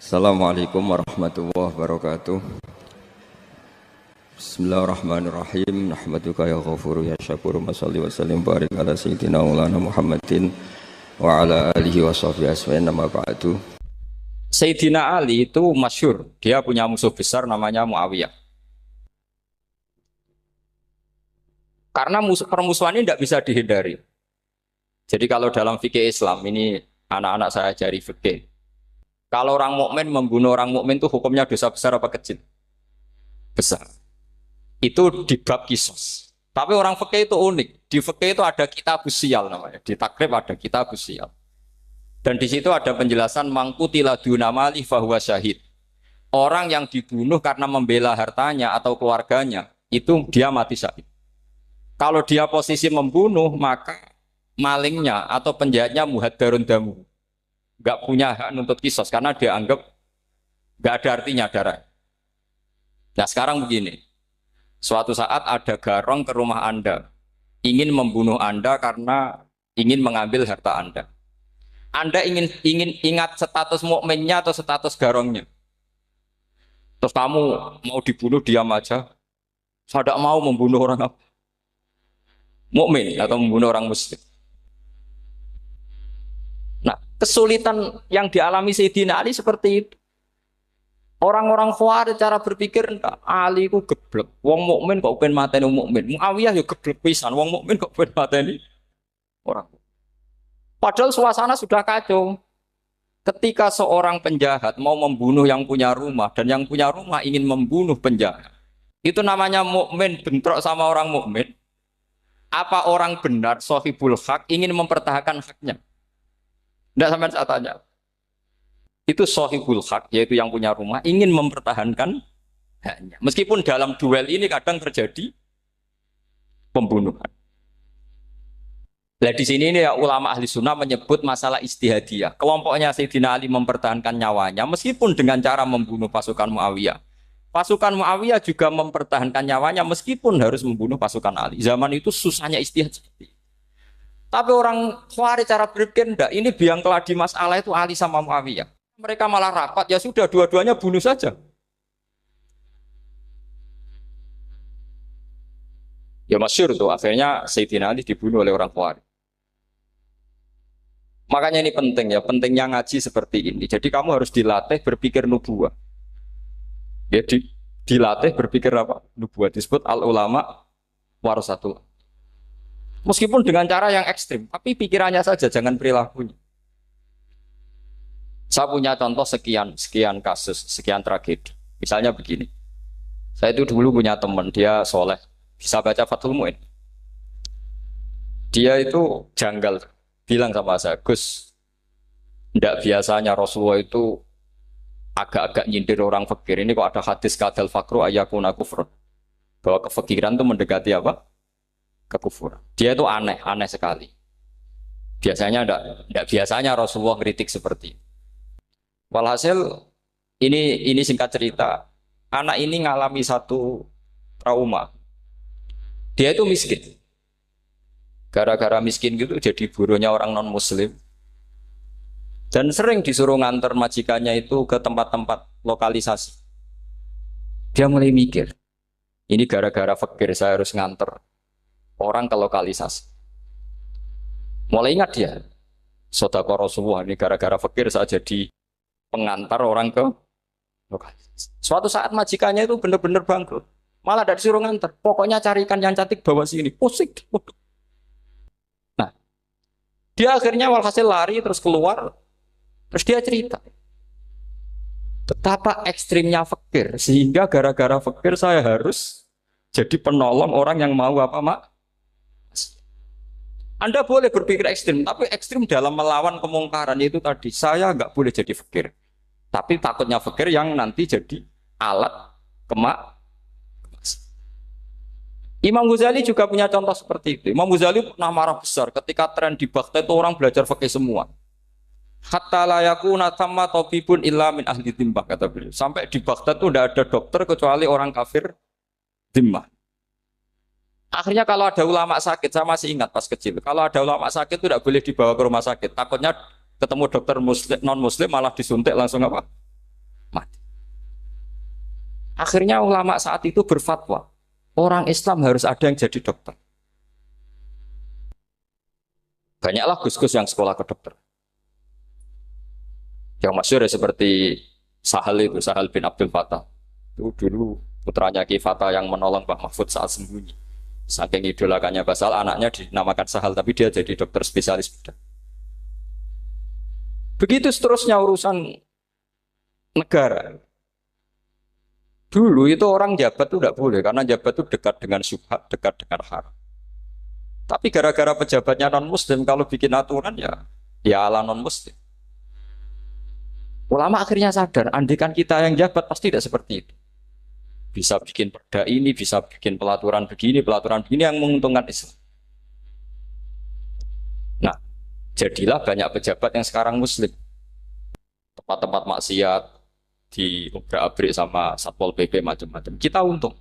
Assalamualaikum warahmatullahi wabarakatuh. Bismillahirrahmanirrahim. Nahmaduka ya ghafuru ya syakuru. Mashalli wa sallim barik ala sayyidina maulana Muhammadin wa ala alihi wa sahbihi asma'in nama ba'du. Sayyidina Ali itu masyhur, dia punya musuh besar namanya Muawiyah. Karena permusuhan ini tidak bisa dihindari. Jadi kalau dalam fikih Islam, ini anak-anak saya ajari fikih. Kalau orang mukmin membunuh orang mukmin itu hukumnya dosa besar apa kecil? Besar. Itu di bab kisos. Tapi orang fikih itu unik. Di fikih itu ada kitab sial namanya. Di takrib ada kitab sial. Dan di situ ada penjelasan mangkutila dunamali fahuwa syahid. Orang yang dibunuh karena membela hartanya atau keluarganya, itu dia mati syahid. Kalau dia posisi membunuh, maka malingnya atau penjahatnya muhaddarun damu. Gak punya hak nuntut kisos karena dia anggap gak ada artinya darah. Nah sekarang begini, suatu saat ada garong ke rumah Anda, ingin membunuh Anda karena ingin mengambil harta Anda. Anda ingin ingat status mukminnya atau status garongnya. Terus kamu mau dibunuh diam aja. Saya tidak mau membunuh orang mukmin atau membunuh orang muslim. Nah, kesulitan yang dialami Sayyidina Ali seperti itu. Orang-orang Khawarij cara berpikir, Ali ku geblek. Wong mukmin kok pengen mateni wong mukmin. Muawiyah ya geblek pisan. Wong mukmin kok pengen mateni orang. Padahal suasana sudah kacau. Ketika seorang penjahat mau membunuh yang punya rumah dan yang punya rumah ingin membunuh penjahat, itu namanya mukmin bentrok sama orang mukmin. Apa orang benar sahibul hak ingin mempertahankan haknya? Tidak sampai saya tanya. Itu sahibul hak, yaitu yang punya rumah, ingin mempertahankan haknya. Meskipun dalam duel ini kadang terjadi pembunuhan. Nah di sini ini ya, ulama ahli sunnah menyebut masalah istihadiyah. Kelompoknya Sayyidina Ali mempertahankan nyawanya, meskipun dengan cara membunuh pasukan Muawiyah. Pasukan Muawiyah juga mempertahankan nyawanya, meskipun harus membunuh pasukan Ali. Zaman itu susahnya istihad seperti itu. Tapi orang Khawarij cara berpikir enggak, ini biang keladi masalah itu Ali sama Muawiyah. Mereka malah rapat, ya sudah dua-duanya bunuh saja. Ya masyhur tuh, akhirnya Sayyidina Ali dibunuh oleh orang Khawarij. Makanya ini penting ya, pentingnya ngaji seperti ini. Jadi kamu harus dilatih berpikir nubuwah. Ya, dilatih berpikir apa? Nubuwah disebut al-ulama warasatul. Meskipun dengan cara yang ekstrim, tapi pikirannya saja, jangan perilakunya. Saya punya contoh sekian kasus, sekian tragedi. Misalnya begini, saya itu dulu punya teman, dia soleh, bisa baca Fathul Mu'in. Dia itu janggal, bilang sama saya, Gus, tidak biasanya Rasulullah itu agak-agak nyindir orang fakir. Ini kok ada hadis kadal fakru ayakuna kufrun, bahwa kefakiran itu mendekati apa? Kekufuran. Dia itu aneh sekali. Biasanya enggak biasanya Rasulullah kritik seperti itu. Walhasil ini singkat cerita, anak ini ngalami satu trauma. Dia itu miskin. Gara-gara miskin gitu jadi buruhnya orang non muslim. Dan sering disuruh nganter majikannya itu ke tempat-tempat lokalisasi. Dia mulai mikir, ini gara-gara fakir saya harus nganter orang ke lokalisasi. Mulai ingat dia, sedekah Rasulullah ini gara-gara fakir saya jadi pengantar orang ke lokalisasi. Suatu saat majikannya itu benar-benar bangkrut, malah tidak disuruh nganter. Pokoknya carikan yang cantik bawa sini. Pusing. Nah, dia akhirnya walhasil lari terus keluar, terus dia cerita betapa ekstrimnya fakir sehingga gara-gara fakir saya harus jadi penolong orang yang mau apa mak. Anda boleh berpikir ekstrim, tapi ekstrim dalam melawan kemungkaran itu tadi. Saya nggak boleh jadi fakir, tapi takutnya fakir yang nanti jadi alat kemak. Imam Ghazali juga punya contoh seperti itu. Imam Ghazali pernah marah besar ketika tren di Baghdad itu orang belajar fikih semua. Hatta la yakuna thamma tabibun illa min ahli dhimmah, kata beliau. Sampai di Baghdad itu tidak ada dokter kecuali orang kafir dhimmah. Akhirnya kalau ada ulama sakit, saya masih ingat pas kecil, kalau ada ulama sakit itu tidak boleh dibawa ke rumah sakit. Takutnya ketemu dokter muslim, non muslim malah disuntik langsung apa? Akhirnya ulama saat itu berfatwa, orang Islam harus ada yang jadi dokter. Banyaklah gus-gus yang sekolah ke dokter. Yang masyhur ya seperti Sahal bin Abdul Fattah. Itu dulu putranya Ki Fatah yang menolong Pak Mahfud saat sembunyi. Saking idolakannya Basal, anaknya dinamakan Sahal, tapi dia jadi dokter spesialis bedah. Begitu seterusnya urusan negara. Dulu itu orang jabat itu tidak boleh, karena jabat itu dekat dengan syubhat, dekat dengan haram. Tapi gara-gara pejabatnya non-muslim, kalau bikin aturan ya ala non-muslim. Ulama akhirnya sadar, andikan kita yang jabat pasti tidak seperti itu. Bisa bikin perda ini, bisa bikin pelaturan begini yang menguntungkan Islam. Nah, jadilah banyak pejabat yang sekarang muslim. Tempat-tempat maksiat diobrak-abrik sama Satpol PP macam-macam. Kita untung.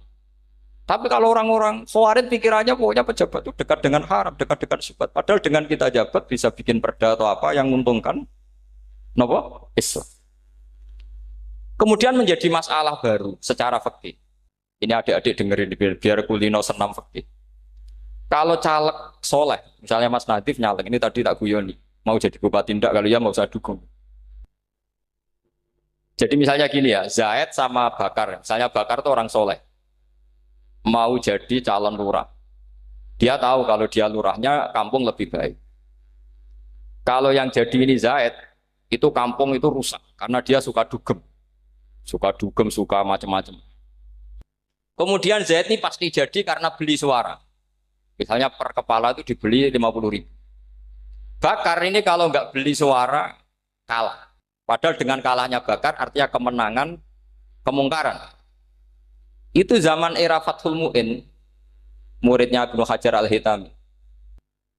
Tapi kalau orang-orang Khawarij pikirannya pokoknya pejabat itu dekat dengan haram, dekat dengan syubhat. Padahal dengan kita jabat bisa bikin perda atau apa yang menguntungkan Islam. Kemudian menjadi masalah baru secara fikih. Ini adik-adik dengerin biar kulino senam fikih. Kalau caleg soleh, misalnya Mas Nadif nyalek, ini tadi tak guyoni, mau jadi bupati ndak, kalau ya mau saya dukung. Jadi misalnya gini ya, Zaid sama Bakar, misalnya Bakar itu orang soleh, mau jadi calon lurah. Dia tahu kalau dia lurahnya kampung lebih baik. Kalau yang jadi ini Zaid, itu kampung itu rusak, karena dia suka dugem, suka macam-macam. Kemudian Zaid ini pasti jadi karena beli suara. Misalnya per kepala itu dibeli 50.000. Bakar ini kalau nggak beli suara, kalah. Padahal dengan kalahnya Bakar artinya kemenangan, kemungkaran. Itu zaman era Fathul Mu'in, muridnya Ibnu Hajar Al-Hitami.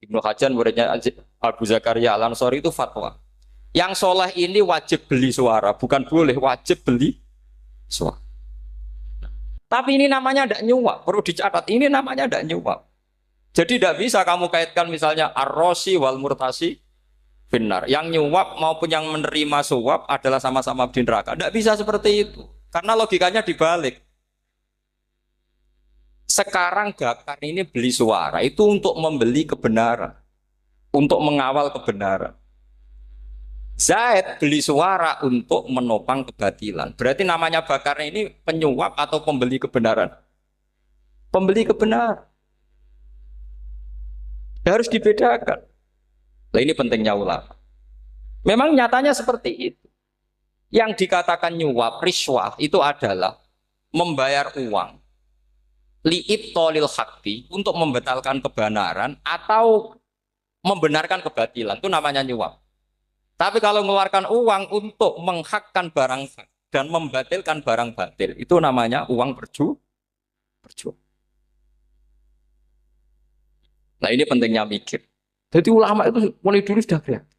Ibnu Hajar muridnya Abu Zakaria Al-Ansori itu fatwa. Yang soleh ini wajib beli suara, bukan boleh, wajib beli suara. Tapi ini namanya tidak nyuap, perlu dicatat. Ini namanya tidak nyuap. Jadi tidak bisa kamu kaitkan misalnya ar-rosi wal murtasi benar. Yang nyuap maupun yang menerima suap adalah sama-sama di neraka. Tidak bisa seperti itu. Karena logikanya dibalik. Sekarang Bakar ini beli suara itu untuk membeli kebenaran. Untuk mengawal kebenaran. Zaid beli suara untuk menopang kebatilan. Berarti namanya Bakar ini penyuap atau pembeli kebenaran? Pembeli kebenaran. Harus dibedakan. Nah, ini pentingnya ulama. Memang nyatanya seperti itu. Yang dikatakan nyuap, riswah itu adalah membayar uang li'ib tolil hakti untuk membatalkan kebenaran atau membenarkan kebatilan. Itu namanya nyuap. Tapi kalau mengeluarkan uang untuk menghakkan barang hak dan membatalkan barang batil, itu namanya uang perjuangan. Nah ini pentingnya mikir. Jadi ulama itu mulai dulu sudah kelihatan.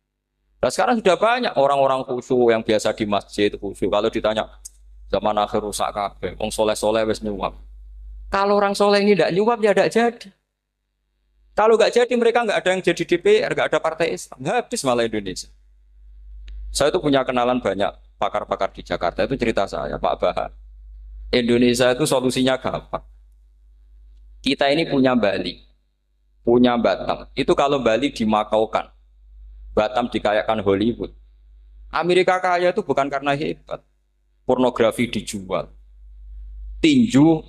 Nah sekarang sudah banyak orang-orang khusyuk yang biasa di masjid khusyuk. Kalau ditanya zaman akhir rusak kabeh, wong soleh-soleh wis nyuap. Kalau orang soleh ini tidak nyuap ya tidak jadi. Kalau nggak jadi mereka nggak ada yang jadi DPR, nggak ada partai Islam, habis malah Indonesia. Saya itu punya kenalan banyak pakar-pakar di Jakarta, itu cerita saya, Pak Bahar. Indonesia itu solusinya gampang. Kita ini punya Bali, punya Batam. Itu kalau Bali dimakaukan, Batam dikayakan Hollywood. Amerika kaya itu bukan karena hebat. Pornografi dijual. Tinju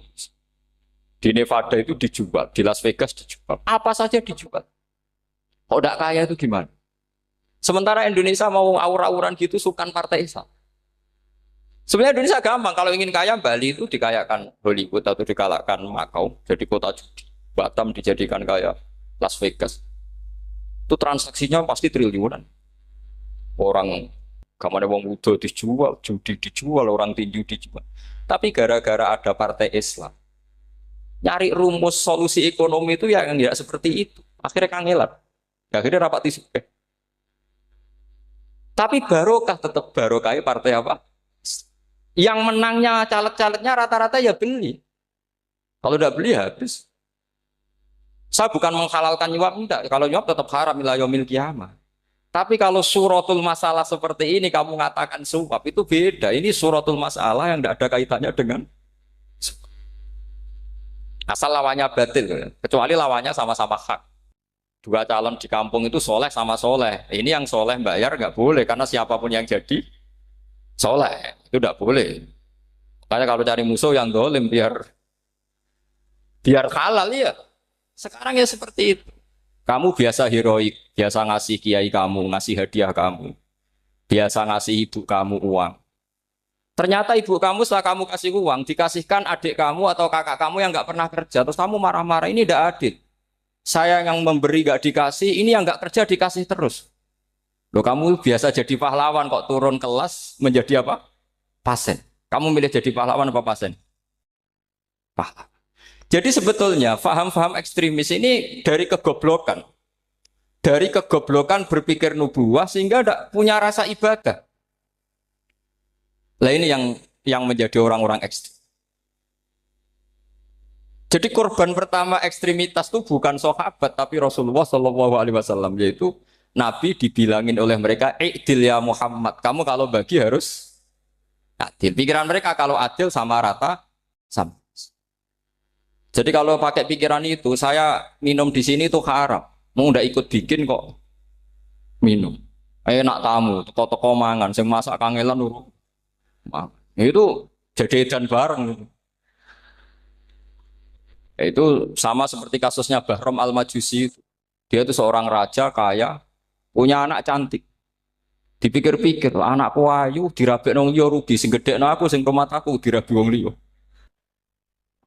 di Nevada itu dijual, di Las Vegas dijual. Apa saja dijual. Kok tidak kaya itu gimana? Sementara Indonesia mau aur-auran gitu sukan partai Islam. Sebenarnya Indonesia gampang, kalau ingin kaya Bali itu dikayakan Hollywood atau dikalahkan Makau jadi kota judi. Batam dijadikan kaya Las Vegas. Itu transaksinya pasti triliunan. Orang kamane wong muda dijual, judi dijual, orang tinju dijual. Tapi gara-gara ada partai Islam, nyari rumus solusi ekonomi itu yang tidak seperti itu. Akhirnya kangelan. Akhirnya rapat isu. Tapi barokah tetap barokah partai apa? Yang menangnya caleg-calegnya rata-rata ya beli. Kalau tidak beli habis. Saya bukan menghalalkan nyuap, enggak. Kalau nyuap tetap haram ila yaumil qiyamah. Tapi kalau suratul masalah seperti ini kamu mengatakan suap itu beda. Ini suratul masalah yang tidak ada kaitannya dengan Asal lawannya batil, kecuali lawannya sama-sama hak. Dua calon di kampung itu soleh sama soleh. Ini yang soleh bayar nggak boleh karena siapapun yang jadi soleh itu nggak boleh. Makanya kalau cari musuh yang dolim biar halal ya. Sekarang ya seperti itu. Kamu biasa heroik, biasa ngasih kiai kamu, ngasih hadiah kamu, biasa ngasih ibu kamu uang. Ternyata ibu kamu setelah kamu kasih uang, dikasihkan adik kamu atau kakak kamu yang nggak pernah kerja, terus kamu marah-marah, ini tidak adil. Saya yang memberi nggak dikasih, ini yang nggak kerja dikasih terus. Loh kamu biasa jadi pahlawan kok turun kelas menjadi apa? Pasien. Kamu milih jadi pahlawan apa pasien? Pahlawan. Jadi sebetulnya faham-faham ekstremis ini dari kegoblokan. Dari kegoblokan berpikir nubuah sehingga tidak punya rasa ibadah. Lah ini yang menjadi orang-orang ekstrem. Jadi korban pertama ekstremitas itu bukan sahabat tapi Rasulullah Shallallahu Alaihi Wasallam, yaitu Nabi dibilangin oleh mereka, "I'dil ya Muhammad, kamu kalau bagi harus adil." Pikiran mereka kalau adil sama rata sama. Jadi kalau pakai pikiran itu, saya minum di sini itu haram. Mau udah ikut bikin kok minum. Enak tamu, toko-toko mangan, sing masak kangelan urung. Itu jadi edan bareng. Itu sama seperti kasusnya Bahram Al-Majusi. Dia itu seorang raja kaya, punya anak cantik. Dipikir-pikir, anakku ayu dirabi nang liya rugi, sing gedhekno aku sing rumah aku dirabi wong liya.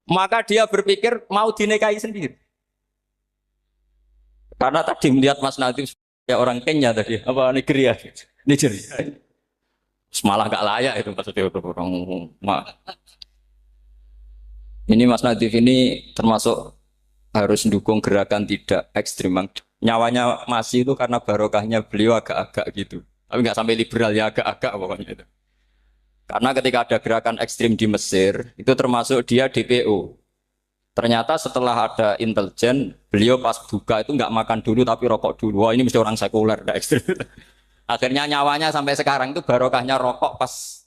Maka dia berpikir mau dinikahi sendiri. Karena tadi melihat Mas Nadif ya orang Kenya tadi, apa Nigeria? Nigeria. Malah gak layak itu maksudnya untuk orang. Ini Mas Nadif ini termasuk harus mendukung gerakan tidak ekstrim. Nyawanya masih itu karena barokahnya beliau agak-agak gitu. Tapi nggak sampai liberal ya agak-agak pokoknya itu. Karena ketika ada gerakan ekstrim di Mesir, itu termasuk dia DPO. Ternyata setelah ada intelijen, beliau pas buka itu nggak makan dulu tapi rokok dulu. Wah ini mesti orang sekuler, nggak ekstrim. Akhirnya nyawanya sampai sekarang itu barokahnya rokok pas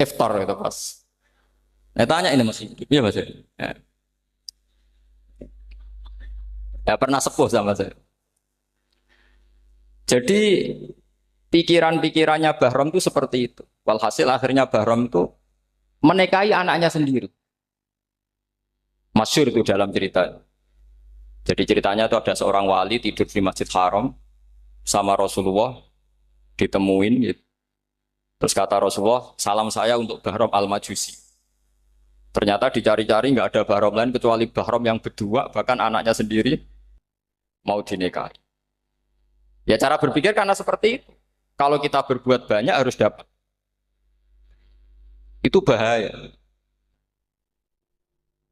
iftar itu pas. Nah, tanya ini masih hidup, iya mas. Ya. Ya pernah sepuh sama saya. Jadi pikiran-pikirannya Bahram itu seperti itu. Walhasil akhirnya Bahram itu menikahi anaknya sendiri. Masyhur itu dalam cerita. Jadi ceritanya itu ada seorang wali tidur di Masjid Haram sama Rasulullah ditemuin gitu. Terus kata Rasulullah, salam saya untuk Bahram Al-Majusi. Ternyata dicari-cari nggak ada Bahram lain kecuali Bahram yang berdua, bahkan anaknya sendiri mau dinikahi. Ya cara berpikir karena seperti itu. Kalau kita berbuat banyak harus dapat. Itu bahaya.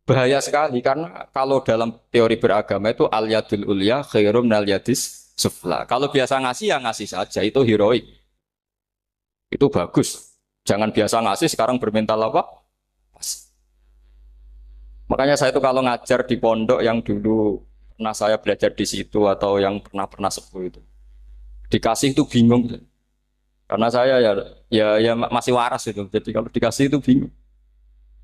Bahaya sekali karena kalau dalam teori beragama itu al yadul ulya khairum nal yadis sufla. Kalau biasa ngasih ya ngasih saja, itu heroik. Itu bagus. Jangan biasa ngasih sekarang bermental apa? Makanya saya itu kalau ngajar di pondok yang dulu pernah saya belajar di situ atau yang pernah sepuh itu, dikasih itu bingung. Karena saya ya masih waras itu. Jadi kalau dikasih itu bingung.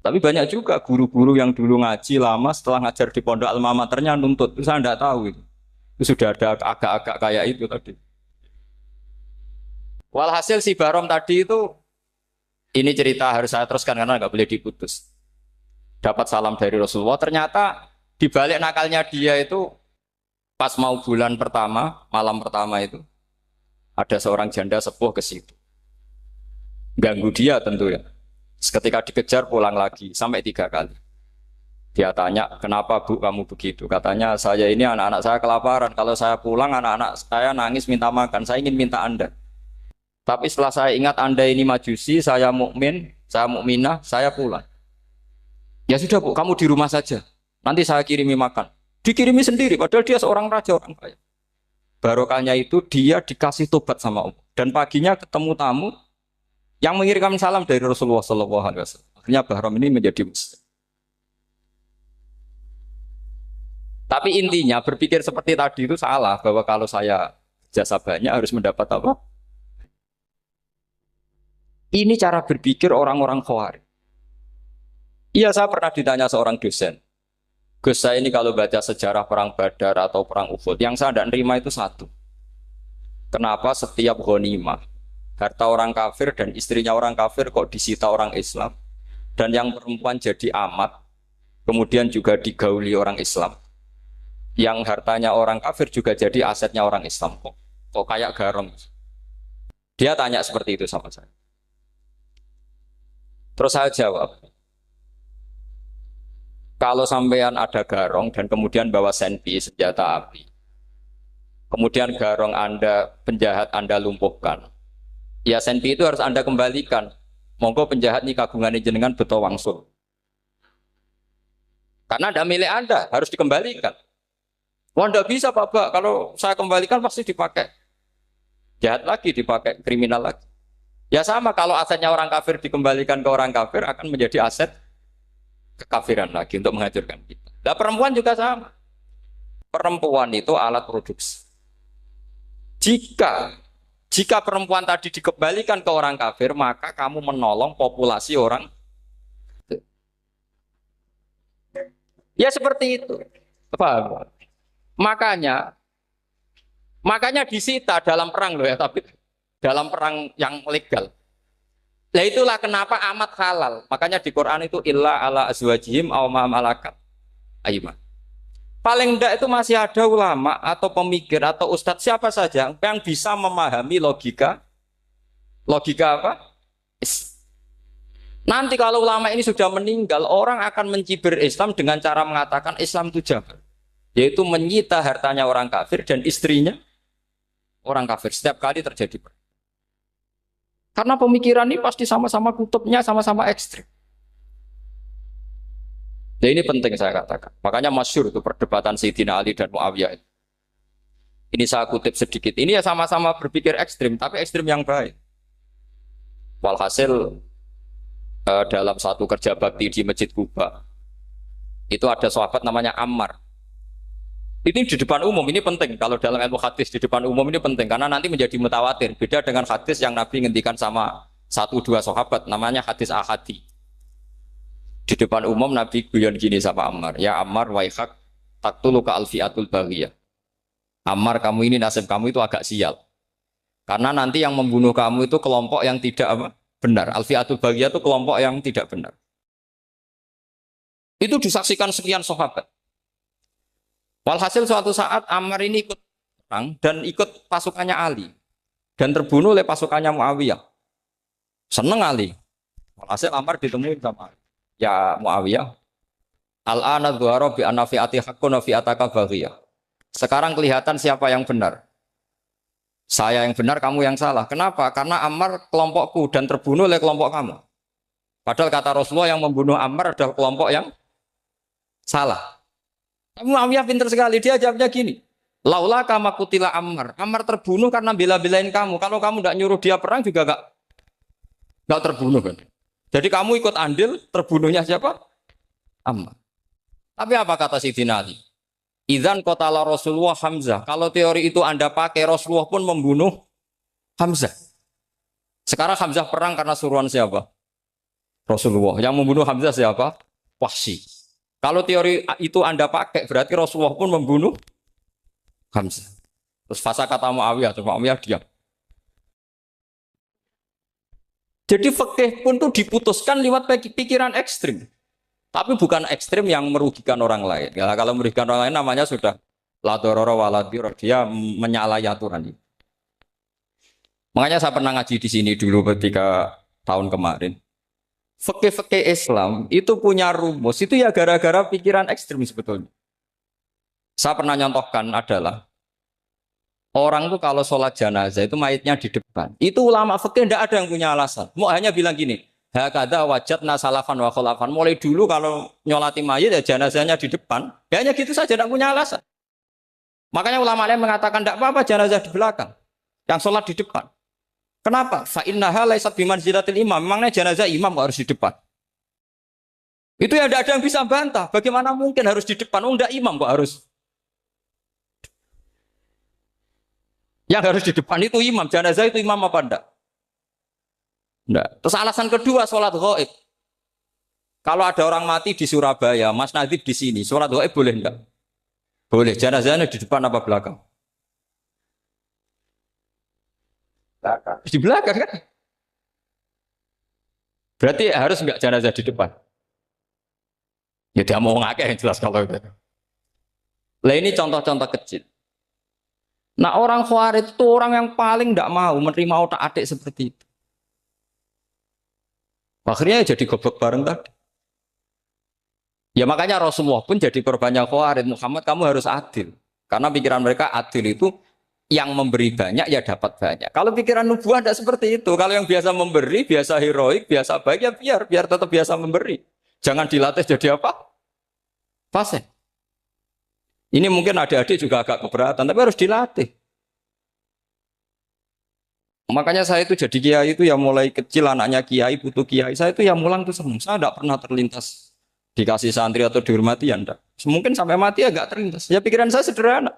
Tapi banyak juga guru-guru yang dulu ngaji lama setelah ngajar di pondok alma maternya nuntut. Itu saya tidak tahu itu. Itu sudah ada agak-agak kayak itu tadi. Walhasil si Barom tadi itu ini cerita harus saya teruskan karena nggak boleh diputus. Dapat salam dari Rasulullah. Ternyata di balik nakalnya dia itu pas mau bulan pertama, malam pertama itu ada seorang janda sepuh ke situ. Ganggu dia tentu ya. Ketika dikejar pulang lagi sampai 3 kali. Dia tanya, kenapa bu kamu begitu? Katanya saya ini anak-anak saya kelaparan. Kalau saya pulang anak-anak saya nangis minta makan. Saya ingin minta Anda. Tapi setelah saya ingat Anda ini majusi, saya mukmin, saya mukminah, saya pulang. Ya sudah bu, kamu di rumah saja. Nanti saya kirimi makan. Dikirimi sendiri, padahal dia seorang raja orang kaya. Barokahnya itu dia dikasih tobat sama Allah. Dan paginya ketemu tamu yang mengirimkan salam dari Rasulullah SAW. Akhirnya Bahram ini menjadi muslim. Tapi intinya berpikir seperti tadi itu salah, bahwa kalau saya jasa banyak harus mendapat apa? Ini cara berpikir orang-orang Khawarij. Iya, saya pernah ditanya seorang dosen. Gus, saya ini kalau baca sejarah perang Badar atau perang Uhud, yang saya tidak nerima itu satu. Kenapa setiap ghanimah, harta orang kafir dan istrinya orang kafir kok disita orang Islam, dan yang perempuan jadi amat, kemudian juga digauli orang Islam, yang hartanya orang kafir juga jadi asetnya orang Islam, kok kayak garong. Dia tanya seperti itu sama saya. Terus saya jawab, kalau sampean ada garong dan kemudian bawa senpi, senjata api, kemudian garong Anda, penjahat Anda lumpuhkan, ya senpi itu harus Anda kembalikan. Monggo penjahat ini kagungan jenengan beto wangsul. Karena ada milik Anda, harus dikembalikan. Wah, tidak bisa Pak, kalau saya kembalikan pasti dipakai jahat lagi, dipakai kriminal lagi. Ya sama, kalau asetnya orang kafir dikembalikan ke orang kafir akan menjadi aset kekafiran lagi untuk menghancurkan kita. Nah, perempuan juga sama. Perempuan itu alat produksi. Jika perempuan tadi dikembalikan ke orang kafir, maka kamu menolong populasi orang. Ya seperti itu. Paham? Makanya disita dalam perang loh ya, tapi dalam perang yang legal. Nah itulah kenapa amat halal. Makanya di Quran itu illa ala azwajihim aw ma malakat ayman. Paling enggak itu masih ada ulama atau pemikir atau ustadz siapa saja yang bisa memahami logika apa? Nanti kalau ulama ini sudah meninggal, orang akan mencibir Islam dengan cara mengatakan Islam itu jahat, yaitu menyita hartanya orang kafir dan istrinya orang kafir setiap kali terjadi perang. Karena pemikiran ini pasti sama-sama kutubnya, sama-sama ekstrim. Nah ini penting saya katakan. Makanya masyhur itu perdebatan Sayyidina Ali dan Muawiyah. Ini saya kutip sedikit. Ini ya sama-sama berpikir ekstrim, tapi ekstrim yang baik. Walhasil dalam satu kerja bakti di Masjid Kuba, itu ada sahabat namanya Ammar. Ini di depan umum, ini penting. Kalau dalam ilmu hadis di depan umum ini penting karena nanti menjadi mutawatir. Beda dengan hadis yang Nabi ngendikan sama 1-2 sahabat, namanya hadis ahadi. Di depan umum Nabi guyon gini sama Ammar, ya Ammar waihak taktuluka alfiatul baghiyah. Ammar, kamu ini nasib kamu itu agak sial. Karena nanti yang membunuh kamu itu kelompok yang tidak benar. Alfiatul baghiyah itu kelompok yang tidak benar. Itu disaksikan sekian sahabat. Walhasil suatu saat Ammar ini ikut perang dan ikut pasukannya Ali dan terbunuh oleh pasukannya Muawiyah. Seneng Ali. Walhasil Ammar ditemuin sama Ali. Ya Muawiyah, al-ana dhuhara bi anna fi'ati haqqun wa fi'ataka baghiyah. Sekarang kelihatan siapa yang benar. Saya yang benar, kamu yang salah. Kenapa? Karena Ammar kelompokku dan terbunuh oleh kelompok kamu. Padahal kata Rasulullah yang membunuh Ammar adalah kelompok yang salah. Muawiyah pintar sekali, dia jawabnya gini, laula kama kutila Ammar. Ammar terbunuh karena bela-belain kamu. Kalau kamu tidak nyuruh dia perang juga nggak terbunuh kan. Jadi kamu ikut andil, terbunuhnya siapa? Ammar. Tapi apa kata Sayyidina Ali? Idzan qatala Rasulullah Hamzah. Kalau teori itu Anda pakai, Rasulullah pun membunuh Hamzah. Sekarang Hamzah perang karena suruhan siapa? Rasulullah. Yang membunuh Hamzah siapa? Wahsy. Kalau teori itu Anda pakai, berarti Rasulullah pun membunuh Hamzah. Terus fasa kata Muawiyah, terus Muawiyah diam. Jadi fikih pun tuh diputuskan lewat pikiran ekstrim. Tapi bukan ekstrim yang merugikan orang lain. Ya, kalau merugikan orang lain namanya sudah la dororo wa la diror. Dia menyalahi aturan. Makanya saya pernah ngaji di sini dulu ketika tahun kemarin. Fikih-fikih Islam itu punya rumus, itu ya gara-gara pikiran ekstrim sebetulnya. Saya pernah nyontohkan adalah orang tuh kalau sholat jenazah itu mayitnya di depan. Itu ulama fikih tidak ada yang punya alasan. Mau hanya bilang gini, hakadha wajadna salafan wa khulafan. Mulai dulu kalau nyolati mayit ya jenazahnya di depan. Ya hanya gitu saja, tidak punya alasan. Makanya ulama lain mengatakan tidak apa-apa jenazah di belakang, yang sholat di depan. Kenapa? Fa innaha laysat bimanzilatil imam. Memangnya jenazah imam harus di depan. Itu ya tidak ada yang bisa bantah. Bagaimana mungkin harus di depan? Oh, enggak imam kok harus. Yang harus di depan itu imam. Jenazah itu imam apa enggak? Enggak. Terus alasan kedua sholat ghaib. Kalau ada orang mati di Surabaya, Mas Nadib di sini, sholat gaib boleh enggak? Boleh. Jenazahnya di depan apa belakang? Belakang. Di belakang kan? Berarti harus enggak jenazah di depan? Ya dia mau ngakeh yang jelas kalau itu. Lah ini contoh-contoh kecil. Nah orang Khawarij itu orang yang paling tidak mau menerima otak adik seperti itu. Akhirnya jadi goblok bareng tadi. Ya makanya Rasulullah pun jadi korbannya Khawarij. Muhammad kamu harus adil. Karena pikiran mereka adil itu yang memberi banyak ya dapat banyak. Kalau pikiran nubuah tidak seperti itu. Kalau yang biasa memberi, biasa heroik, biasa baik ya biar tetap biasa memberi. Jangan dilatih jadi apa? Pasien. Ini mungkin adik-adik juga agak keberatan, tapi harus dilatih. Makanya saya itu jadi kiai itu ya mulai kecil anaknya kiai butuh kiai. Saya itu ya mulang tuh seneng. Saya tidak pernah terlintas dikasih santri atau dihormati ya enggak. Mungkin sampai mati ya enggak terlintas. Ya pikiran saya sederhana.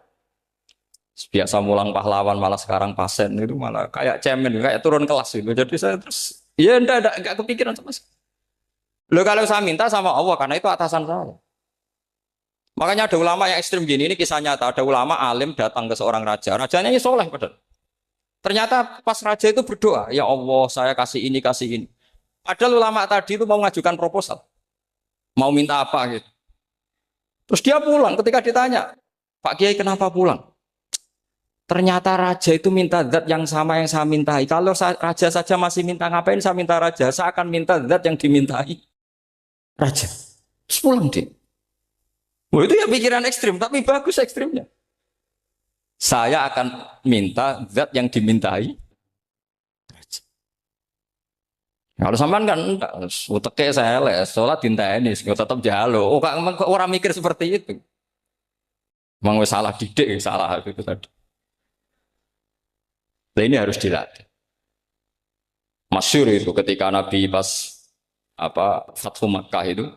Biasa mulang pahlawan malah sekarang pasien itu malah kayak cemen, kayak turun kelas gitu. Jadi saya terus ya enggak kepikiran sama sekali. Loh kalau saya minta sama Allah karena itu atasan saya. Makanya ada ulama yang ekstrim gini, ini kisah nyata. Ada ulama alim datang ke seorang raja. Rajanya ini soleh padahal. Ternyata pas raja itu berdoa, ya Allah saya kasih ini, kasih ini. Padahal ulama tadi itu mau mengajukan proposal. Mau minta apa gitu. Terus dia pulang ketika ditanya, Pak Kiai kenapa pulang? Ternyata raja itu minta zat yang sama yang saya mintai. Kalau raja saja masih minta, ngapain saya minta raja? Saya akan minta zat yang dimintai raja. Terus pulang dia. Wah itu ya pikiran ekstrim, tapi bagus ekstrimnya. Saya akan minta zat yang dimintai. Kalau sampean kan enggak, uteke saya les, sholat dinteni, tetap jalo. Oh, orang mikir seperti itu. Memang salah didik, salah itu tadi. Nah, ini harus dilatih. Masyhur itu ketika Nabi pas Fathu Makkah itu,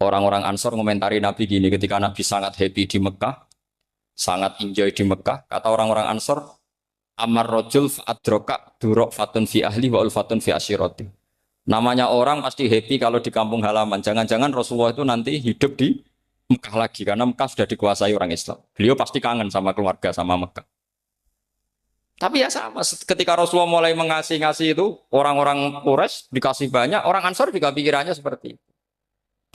orang-orang Ansor ngomentari Nabi gini, ketika Nabi sangat happy di Mekah, sangat enjoy di Mekah, kata orang-orang Ansor, Amar rojul adroka durok fatun fi ahli wa ulfatun fi asyiroti. Namanya orang pasti happy kalau di kampung halaman. Jangan-jangan Rasulullah itu nanti hidup di Mekah lagi, karena Mekah sudah dikuasai orang Islam. Beliau pasti kangen sama keluarga, sama Mekah. Tapi ya sama, ketika Rasulullah mulai ngasih itu, orang-orang Quraisy dikasih banyak, orang Ansor juga pikirannya seperti itu.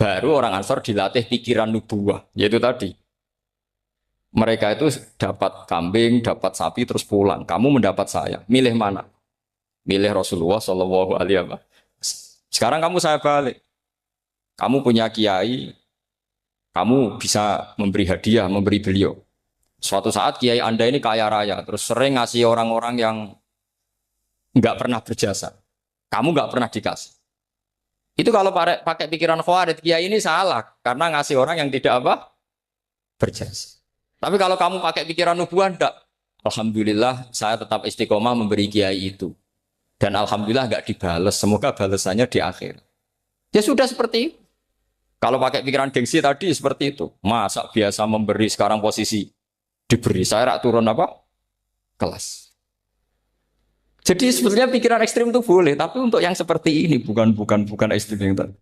Baru orang Ansor dilatih pikiran nubuwah, yaitu tadi. Mereka itu dapat kambing, dapat sapi, terus pulang. Kamu mendapat saya, milih mana? Milih Rasulullah Shallallahu Alaihi Wasallam. Sekarang kamu saya balik. Kamu punya kiai, kamu bisa memberi hadiah, memberi beliau. Suatu saat kiai Anda ini kaya raya, terus sering ngasih orang-orang yang nggak pernah berjasa. Kamu nggak pernah dikasih. Itu kalau pakai pikiran Khawarij, kiai ini salah karena ngasih orang yang tidak apa? Berjasa. Tapi kalau kamu pakai pikiran nubuah, enggak. Alhamdulillah saya tetap istiqomah memberi kiai itu. Dan alhamdulillah enggak dibales. Semoga balasannya di akhir. Ya sudah seperti itu. Kalau pakai pikiran gengsi tadi seperti itu. Masa biasa memberi sekarang posisi diberi. Saya rak turun apa? Kelas. Jadi sebetulnya pikiran ekstrim itu boleh, tapi untuk yang seperti ini bukan ekstrim yang tadi.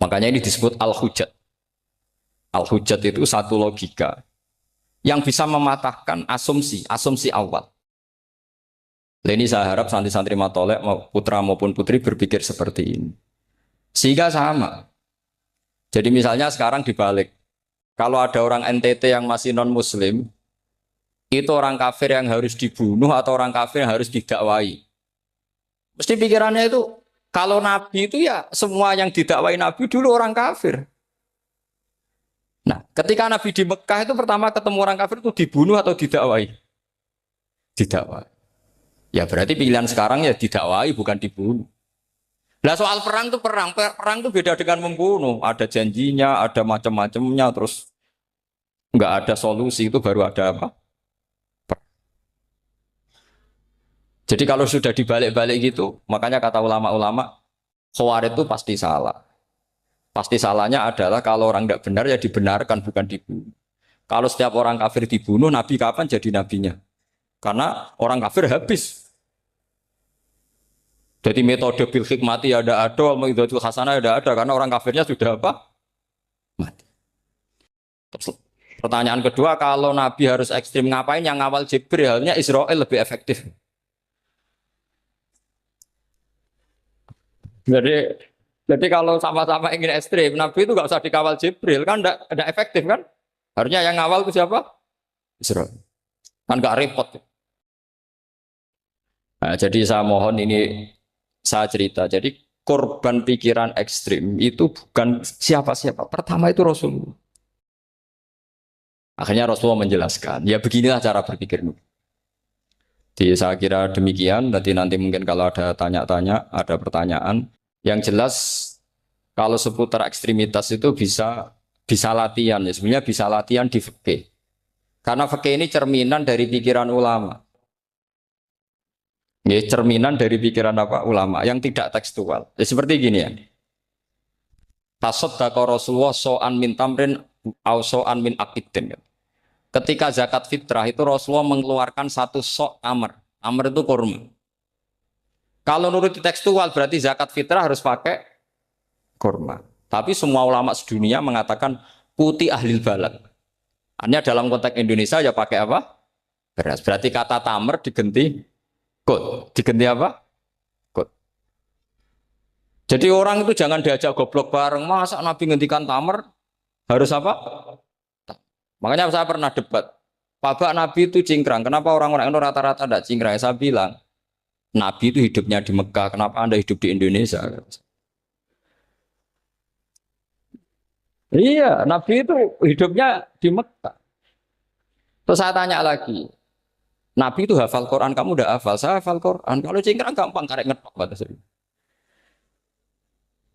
Makanya ini disebut al-hujjat. Al-hujjat itu satu logika yang bisa mematahkan asumsi awal. Ini saya harap santri-santri matolek, putra maupun putri berpikir seperti ini. Sehingga sama. Jadi misalnya sekarang dibalik. Kalau ada orang NTT yang masih non-muslim, itu orang kafir yang harus dibunuh atau orang kafir yang harus didakwai. Mesti pikirannya itu, kalau Nabi itu ya semua yang didakwai Nabi dulu orang kafir. Nah, ketika Nabi di Mekah itu pertama ketemu orang kafir itu dibunuh atau didakwai? Didakwai. Ya berarti pilihan sekarang ya didakwai bukan dibunuh. Nah soal perang itu perang itu beda dengan membunuh. Ada janjinya, ada macam-macamnya, terus nggak ada solusi itu baru ada apa? Jadi kalau sudah dibalik-balik gitu, makanya kata ulama-ulama, Khawarij itu pasti salah. Pasti salahnya adalah kalau orang tidak benar ya dibenarkan bukan dibunuh. Kalau setiap orang kafir dibunuh, Nabi kapan jadi nabinya? Karena orang kafir habis. Jadi metode bil hikmati ada, al-mau'izatul hasanah ada karena orang kafirnya sudah apa? Mati. Terus, pertanyaan kedua, kalau Nabi harus ekstrim ngapain yang ngawal Jibril? Halnya Israel lebih efektif. Jadi jadi kalau sama-sama ingin ekstrim, Nabi itu nggak usah dikawal Jibril kan, enggak efektif kan? Harusnya yang ngawal itu siapa? Israel. Kan nggak repot. Nah, jadi saya mohon ini saya cerita. Jadi korban pikiran ekstrim itu bukan siapa-siapa. Pertama itu Rasulullah. Akhirnya Rasulullah menjelaskan, ya beginilah cara berpikir. Jadi saya kira demikian. Nanti mungkin kalau ada tanya-tanya, ada pertanyaan. Yang jelas kalau seputar ekstremitas itu bisa latihan. Ya sebenarnya bisa latihan di fikih. Karena fikih ini cerminan dari pikiran ulama. Ya, cerminan dari pikiran apa ulama yang tidak tekstual. Ya, seperti gini ya. Tasaddaqa Rasulullah so'an min tamrin au so'an min akidin. Ketika zakat fitrah itu Rasulullah mengeluarkan satu sok amr. Amr itu kurma. Kalau menurut tekstual berarti zakat fitrah harus pakai kurma. Tapi semua ulama sedunia mengatakan putih ahlil balad. Hanya dalam konteks Indonesia ya pakai apa? Beras. Berarti kata tamr diganti kut. Diganti apa? Kut. Jadi orang itu jangan diajak goblok bareng. Masa Nabi ngendikan tamr harus apa? Makanya saya pernah debat. Pak Nabi itu cingkrang. Kenapa orang-orang itu rata-rata tidak cingkrang? Saya bilang, Nabi itu hidupnya di Mekah. Kenapa Anda hidup di Indonesia? Iya, Nabi itu hidupnya di Mekah. Terus saya tanya lagi, Nabi itu hafal Quran, kamu udah hafal? Saya hafal Quran. Kalau cingkrang gampang, karek ngetok.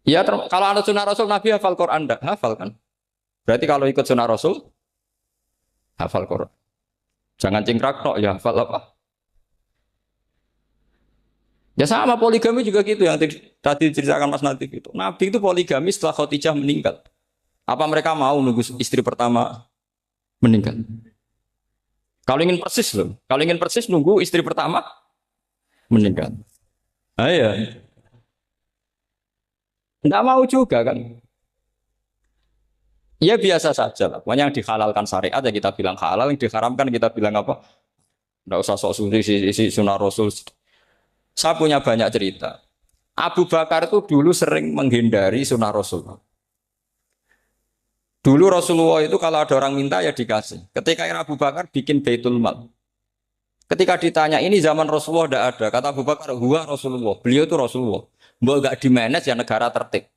Ya, kalau ada sunnah Rasul, Nabi hafal Quran, enggak? Hafal kan? Berarti kalau ikut sunnah Rasul, hafal Quran. Jangan cingkrak tok, ya hafal apa? Ya sama poligami juga gitu yang tadi diceritakan Mas Natif itu. Nabi itu poligami setelah Khadijah meninggal. Apa mereka mau nunggu istri pertama meninggal? Kalau ingin persis loh. Kalau ingin persis nunggu istri pertama meninggal. Ah iya. Enggak mau juga kan. Ya biasa saja lah. Pokoknya yang dihalalkan syariat ya kita bilang halal, yang diharamkan kita bilang apa? Enggak usah sok suci si sunnah Rasul. Saya punya banyak cerita. Abu Bakar itu dulu sering menghindari sunnah Rasul. Dulu Rasulullah itu kalau ada orang minta ya dikasih. Ketika Abu Bakar bikin Baitul Mal. Ketika ditanya ini zaman Rasulullah tidak ada. Kata Abu Bakar, huwa Rasulullah. Beliau itu Rasulullah. Mbak gak dimanage ya negara tertib.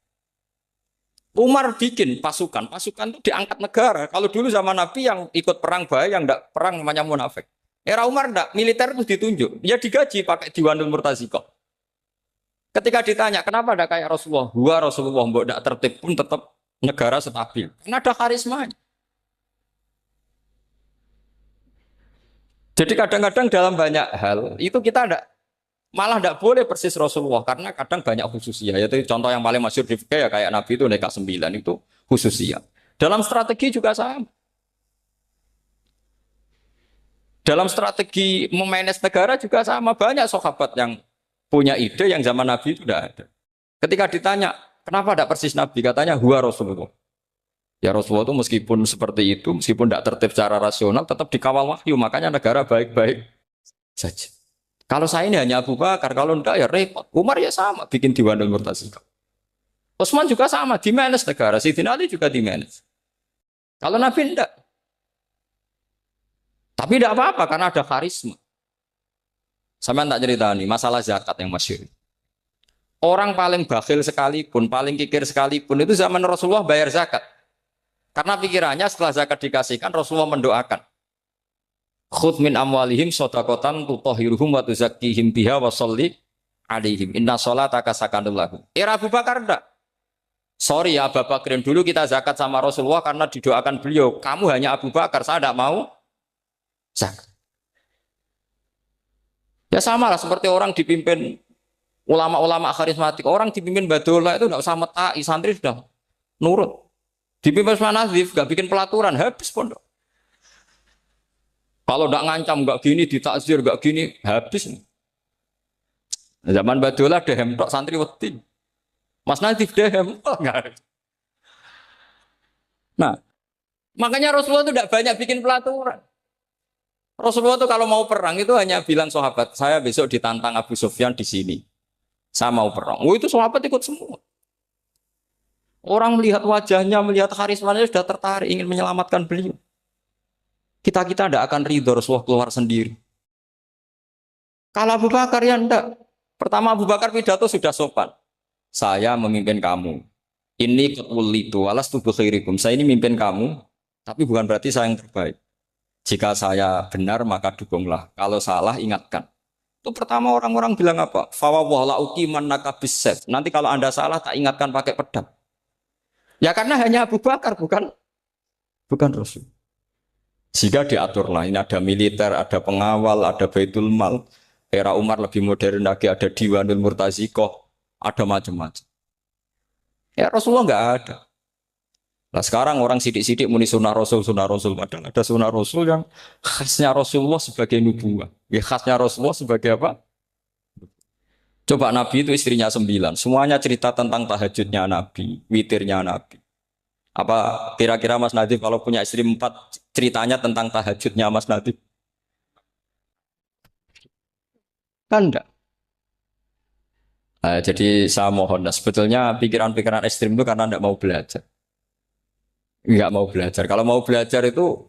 Umar bikin pasukan itu diangkat negara. Kalau dulu zaman Nabi yang ikut perang bahaya, yang tidak perang namanya munafik. Era Umar tidak, militer itu ditunjuk. Dia digaji pakai Diwanul Murtazikoh. Ketika ditanya, kenapa tidak kayak Rasulullah? Huwa Rasulullah, mbak tidak tertib pun tetap negara stabil. Karena ada karismanya. Jadi kadang-kadang dalam banyak hal, itu kita malah tidak boleh persis Rasulullah karena kadang banyak khususnya. Yaitu contoh yang paling masyhur di fikih ya kayak Nabi itu nikah 9 itu khususnya. Dalam strategi juga sama. Dalam strategi memanage negara juga sama. Banyak sahabat yang punya ide yang zaman Nabi itu tidak ada. Ketika ditanya, kenapa tidak persis Nabi? Katanya huwa Rasulullah. Ya Rasulullah itu meskipun seperti itu, meskipun tidak tertib secara rasional, tetap dikawal wahyu. Makanya negara baik-baik saja. Kalau saya ini hanya Abu Bakar, kalau enggak ya repot. Umar ya sama, bikin Diwanul Murtazikoh. Utsman juga sama, di-manage negara. Sayyidina Ali juga di-manage. Kalau Nabi enggak. Tapi enggak apa-apa, karena ada karisma. Sama tak cerita nih, masalah zakat yang masyhur. Orang paling bakhil sekalipun, paling kikir sekalipun, itu zaman Rasulullah bayar zakat. Karena pikirannya setelah zakat dikasihkan, Rasulullah mendoakan. Khudh min amwalihim shadaqatan tutahhiruhum wa tuzakkihim biha wa sholli alaihim inna sholataka sakanul lahum. Era Abu Bakar enggak. Sorry ya Abu Bakrin, dulu kita zakat sama Rasulullah karena didoakan beliau. Kamu hanya Abu Bakar, saya enggak mau zakat. Ya sama lah seperti orang dipimpin ulama-ulama karismatik. Orang dipimpin Badullah itu enggak usah metai, santri sudah nurut. Dipimpin Manazif enggak bikin pelaturan, habis pondok. Kalau tidak ngancam, nggak gini, ditakzir, nggak gini, habis. Zaman Badola dehem tok santri wedi. Mas Nadif dehem. Oh, enggak. Nah, makanya Rasulullah itu tidak banyak bikin pelaturan. Rasulullah itu kalau mau perang itu hanya bilang sahabat, saya besok ditantang Abu Sufyan di sini. Saya mau perang. Oh itu sahabat ikut semua. Orang melihat wajahnya, melihat karismanya sudah tertarik ingin menyelamatkan beliau. Kita tidak akan ridho Rasulullah keluar sendiri. Kalau Abu Bakar ya enggak. Pertama Abu Bakar pidato sudah sopan. Saya memimpin kamu. Ini ketulitu alas tubuh khairikum. Saya ini memimpin kamu, tapi bukan berarti saya yang terbaik. Jika saya benar maka dukunglah. Kalau salah ingatkan. Itu pertama orang-orang bilang apa? Fawwala uqiman nakabisef. Nanti kalau Anda salah tak ingatkan pakai pedang. Ya karena hanya Abu Bakar bukan Rasul. Jika diaturlah ini ada militer, ada pengawal, ada Baitul Mal. Era Umar lebih modern lagi ada Diwanul Murtazikoh, ada macam-macam. Ya Rasulullah enggak ada. Nah sekarang orang sidik-sidik muni sunnah Rasul. Padahal ada sunnah Rasul yang khasnya Rasulullah sebagai nubuwah. Ya khasnya Rasulullah sebagai apa? Coba Nabi itu istrinya 9. Semuanya cerita tentang tahajudnya Nabi, witirnya Nabi. Apa kira-kira Mas Nadif kalau punya istri 4 ceritanya tentang tahajudnya Mas Nadif? Kan enggak. Nah, jadi saya mohon, nah, sebetulnya pikiran-pikiran ekstrim itu karena enggak mau belajar. Enggak mau belajar. Kalau mau belajar itu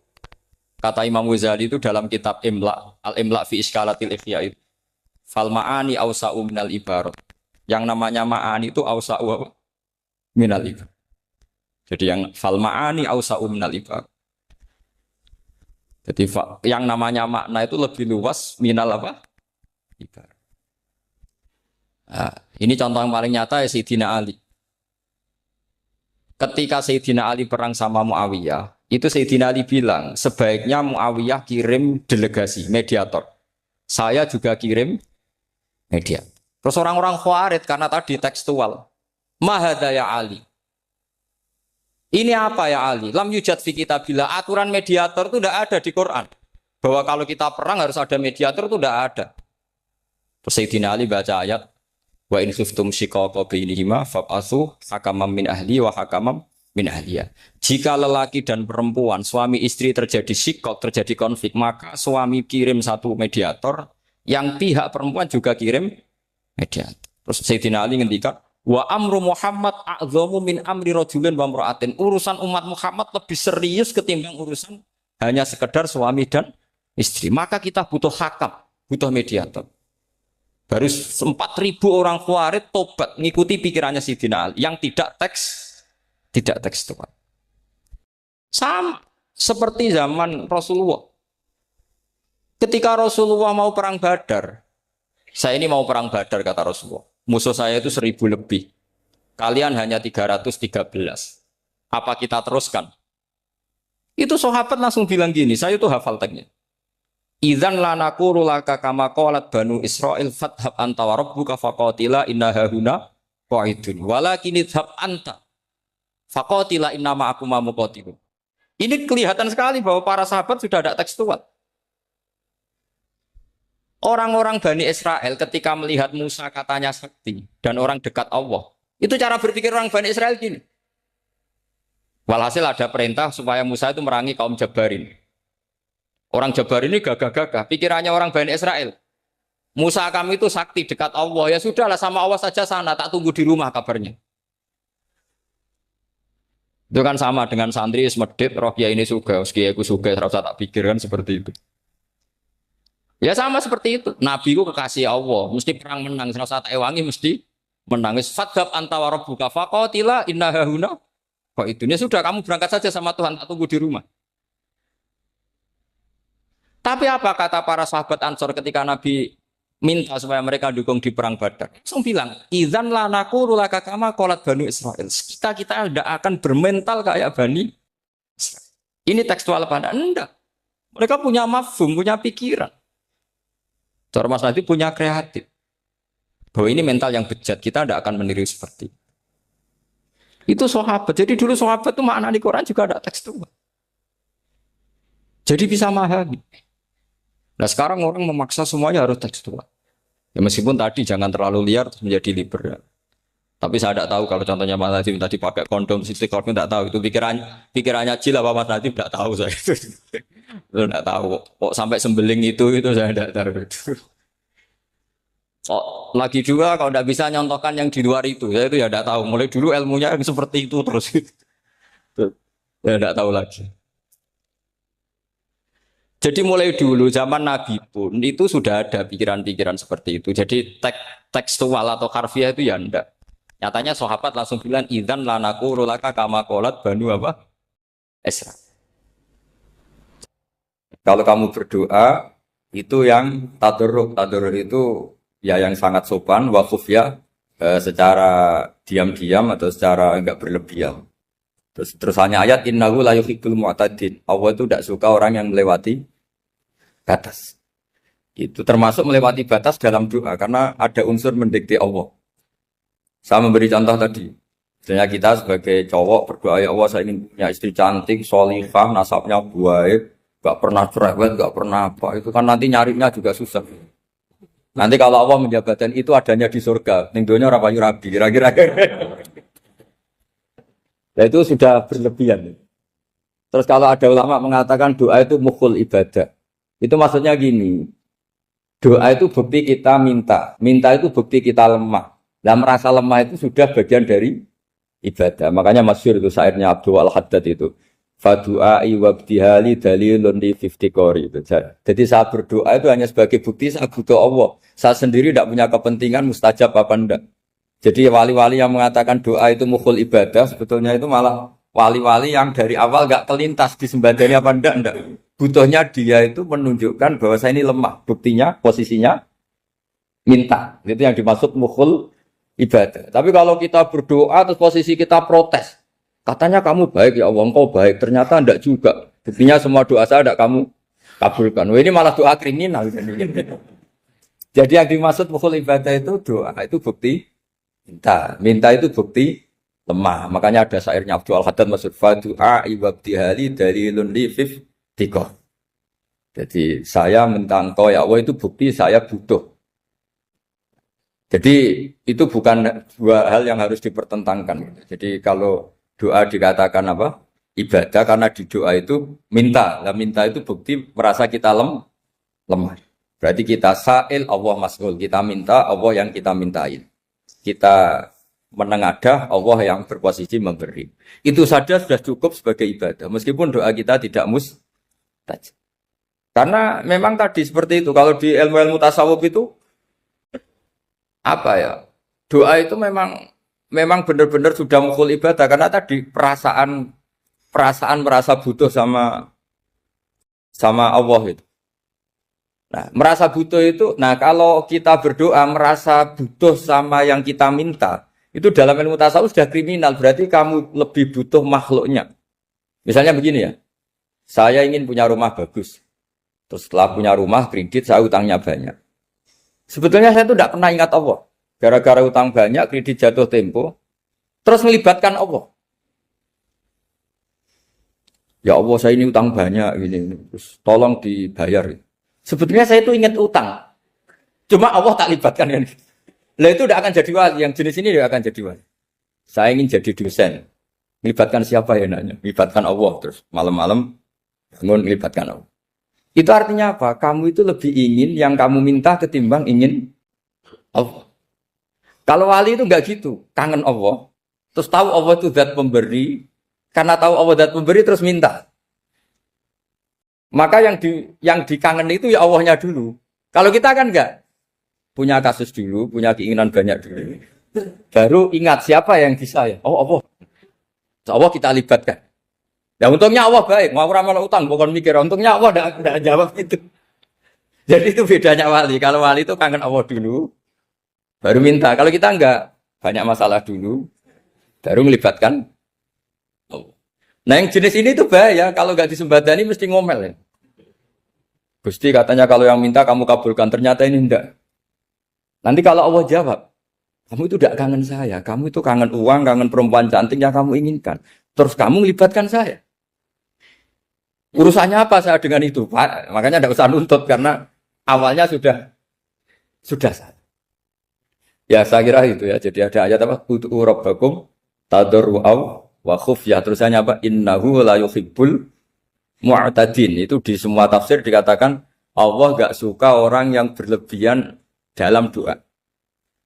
kata Imam Ghazali itu dalam kitab Imla, Al-Imla fi Iskalatil Ikhya itu. Fal ma'ani awsa'u minal ibarat. Yang namanya ma'ani itu awsa'u minal ibarat. Jadi yang fal ma'ani awsa'u minal ibarat. Jadi yang namanya makna itu lebih luas minal apa? Ibarat. Nah, ini contoh yang paling nyata ya Sayyidina Ali. Ketika Sayyidina Ali perang sama Muawiyah, itu Sayyidina Ali bilang, sebaiknya Muawiyah kirim delegasi, mediator. Saya juga kirim mediator. Terus orang-orang Khawarij karena tadi tekstual. Mahada ya Ali. Ini apa ya Ali? Lam yujad fi kitabillah. Aturan mediator itu tidak ada di Quran. Bahwa kalau kita perang harus ada mediator itu tidak ada. Terus Sayyidina Ali baca ayat wa in khiftum shiqaqa bainihima fab'atsu hakaman min ahli wa hakaman min ahliya. Jika lelaki dan perempuan, suami istri terjadi shiqaq, terjadi konflik, maka suami kirim satu mediator, yang pihak perempuan juga kirim mediator. Terus Sayyidina Ali ngendikan wa amru Muhammad a'dhamu min amri rajulin wa imra'atin. Urusan umat Muhammad lebih serius ketimbang urusan hanya sekedar suami dan istri. Maka kita butuh hakam, butuh mediator. Baru 4.000 orang Khawarij tobat ngikuti pikirannya Sayyidina Ali yang tidak tekstual. Sama seperti zaman Rasulullah. Ketika Rasulullah mau perang Badar, saya ini mau perang Badar kata Rasulullah. Musuh saya itu 1.000 lebih. Kalian hanya 313. Apa kita teruskan? Itu sahabat langsung bilang gini, saya itu hafal teksnya. Idzan lanaqulu laka kama qalat banu Israil fathab anta wa rabbuka faqatila inna hahuna qa'idun walakin idhab anta faqatila inna ma'akum muqatilun. Ini kelihatan sekali bahwa para sahabat sudah ada tekstual. Orang-orang Bani Israel ketika melihat Musa katanya sakti dan orang dekat Allah, itu cara berpikir orang Bani Israel gini. Walhasil ada perintah supaya Musa itu merangi kaum Jabarin. Orang Jabar ini gagah-gagah, pikirannya orang Bani Israel. Musa kami itu sakti dekat Allah, ya sudahlah sama Allah saja sana, tak tunggu di rumah kabarnya. Itu kan sama dengan santri semedit, roh kiai ini suga, kiai aku suga, serasa tak pikir kan seperti itu. Ya sama seperti itu. Nabi ku kekasih Allah, mesti perang menang, serasa tak ewangi mesti menang. Fadhab anta wa rabbuka faqatila inna hahuna. Kok itu? Ya sudah kamu berangkat saja sama Tuhan, tak tunggu di rumah. Tapi apa kata para sahabat Ansor ketika Nabi minta supaya mereka dukung di perang Badar? Langsung bilang, idzan lanaqulu laka kama qalat Banu Israil. Kita tidak akan bermental kayak Bani Israil. Ini tekstual pada enggak. Mereka punya mafhum, punya pikiran. Cara Mas Nadif punya kreatif. Bahwa ini mental yang bejat, kita tidak akan meniru seperti itu sahabat. Jadi dulu sahabat itu makna di Quran juga ada tekstual. Jadi bisa memahami. Nah sekarang orang memaksa semuanya harus tekstual. Ya meskipun tadi jangan terlalu liar terus menjadi liberal. Tapi saya tidak tahu kalau contohnya Mas Nadiem tadi pakai kondom, istiqomah tidak tahu itu pikirannya Jil apa Mas Nadiem tidak tahu saya itu tidak tahu kok sampai sembeling itu saya tidak tahu itu. Oh, lagi juga kalau tidak bisa nyontohkan yang di luar itu saya itu ya tidak tahu. Mulai dulu ilmunya yang seperti itu terus saya tidak tahu lagi. Jadi mulai dulu zaman Nabi pun itu sudah ada pikiran-pikiran seperti itu. Jadi tekstual atau harfiah itu ya enggak. Nyatanya sahabat langsung bilang idzan lanaku rulaka kama qolat banu apa? Esra. Kalau kamu berdoa itu yang tadarruk. Tadarruk itu ya yang sangat sopan wa khufya secara diam-diam atau secara enggak berlebihan. Terus hanya ayat innahu la yuhibbul mu'tadin. Allah itu tidak suka orang yang melewati batas. Itu termasuk melewati batas dalam doa karena ada unsur mendikte Allah. Saya memberi contoh tadi. Misalnya kita sebagai cowok berdoa ya Allah saya ingin punya istri cantik, sholihah, nasabnya baik, gak pernah cerewet, gak pernah apa. Itu kan nanti nyarinya juga susah. Nanti kalau Allah menjabatkan itu adanya di surga, ning donya ora payu rabi, kira-kira. Nah itu sudah berlebihan. Terus kalau ada ulama mengatakan doa itu mukhul ibadah. Itu maksudnya gini. Doa itu bukti kita minta. Minta itu bukti kita lemah. Nah merasa lemah itu sudah bagian dari ibadah. Makanya masyhur itu syairnya Abdul Al-Haddad itu. Fadu'ai wabdihali dalilun li fiftikori. Jadi saya berdoa itu hanya sebagai bukti saya butuh Allah. Saya sendiri tidak punya kepentingan mustajab apa enggak. Jadi wali-wali yang mengatakan doa itu mukhul ibadah, sebetulnya itu malah wali-wali yang dari awal gak kelintas disembadani apa enggak. Butuhnya dia itu menunjukkan bahwa saya ini lemah. Buktinya, posisinya minta. Itu yang dimaksud mukhul ibadah. Tapi kalau kita berdoa terus posisi kita protes. Katanya kamu baik ya Allah, engkau baik. Ternyata enggak juga. Buktinya semua doa saya enggak kamu kabulkan. Wah, ini malah doa kriminal. Jadi yang dimaksud mukhul ibadah itu doa, itu bukti minta itu bukti lemah. Makanya ada syairnya Abdul Al-Haddad maksud fadu'a ibabdihali dalilun li fiftikor. Jadi saya minta engkau ya Allah itu bukti saya butuh. Jadi itu bukan dua hal yang harus dipertentangkan. Jadi kalau doa dikatakan apa? Ibadah karena di doa itu minta. Nah minta itu bukti merasa kita lemah. Berarti kita sa'il Allah mas'ul. Kita minta Allah yang kita mintain. Kita menengadah Allah yang berposisi memberi. Itu saja sudah cukup sebagai ibadah. Meskipun doa kita tidak mustajab. Karena memang tadi seperti itu. Kalau di ilmu-ilmu tasawuf itu apa ya? Doa itu memang benar-benar sudah mukhul ibadah. Karena tadi perasaan merasa butuh sama Allah itu. Nah, merasa butuh itu, kalau kita berdoa merasa butuh sama yang kita minta, itu dalam ilmu tasawuf sudah kriminal, berarti kamu lebih butuh makhluknya. Misalnya begini ya, saya ingin punya rumah bagus, terus setelah punya rumah kredit saya utangnya banyak. Sebetulnya saya itu tidak pernah ingat Allah, gara-gara utang banyak, kredit jatuh tempo, terus melibatkan Allah. Ya Allah saya ini utang banyak, ini, terus tolong dibayar. Sebetulnya saya itu ingat utang. Cuma Allah tak libatkan kan. Lah itu tidak akan jadi wali. Yang jenis ini tidak akan jadi wali. Saya ingin jadi dosen. Melibatkan siapa ya nanya? Melibatkan Allah. Terus malam-malam bangun melibatkan Allah. Itu artinya apa? Kamu itu lebih ingin yang kamu minta ketimbang ingin Allah. Kalau wali itu enggak gitu. Kangen Allah. Terus tahu Allah itu zat pemberi. Karena tahu Allah zat pemberi terus minta. Maka yang dikangen itu ya Allahnya dulu. Kalau kita kan enggak. Punya kasus dulu, punya keinginan banyak dulu. Baru ingat siapa yang bisa ya. Oh Allah. Allah kita libatkan. Ya untungnya Allah baik. Mau ramal utang, bukan mikir. Untungnya Allah enggak jawab itu. Jadi itu bedanya wali. Kalau wali itu kangen Allah dulu. Baru minta. Kalau kita enggak. Banyak masalah dulu. Baru melibatkan Allah. Nah yang jenis ini tuh bahaya, kalau nggak disembadani mesti ngomel ya. Gusti katanya kalau yang minta kamu kabulkan, ternyata ini enggak. Nanti kalau Allah jawab, kamu itu tidak kangen saya, kamu itu kangen uang, kangen perempuan cantik yang kamu inginkan. Terus kamu melibatkan saya. Urusannya apa saya dengan itu? Pak? Makanya tidak usah nuntut karena awalnya sudah salah. Ya saya kira itu ya. Jadi ada ayat apa? Ud'u rabbakum tadarru'aw wa khufyah. Terusannya apa? Innahu la yuhibbul mu'tadin. Itu di semua tafsir dikatakan Allah gak suka orang yang berlebihan dalam doa.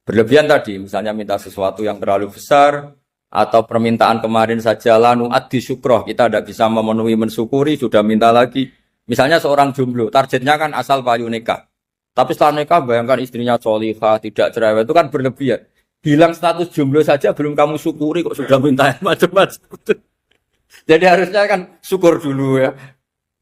Berlebihan tadi, misalnya minta sesuatu yang terlalu besar, atau permintaan kemarin saja lanu addi syukroh, kita tidak bisa memenuhi mensyukuri, sudah minta lagi. Misalnya seorang jomblo, targetnya kan asal payu nikah. Tapi setelah nikah bayangkan istrinya solihah, tidak cerewet, itu kan berlebihan. Bilang status jomblo saja belum kamu syukuri kok sudah minta macam-macam. Jadi harusnya kan syukur dulu ya.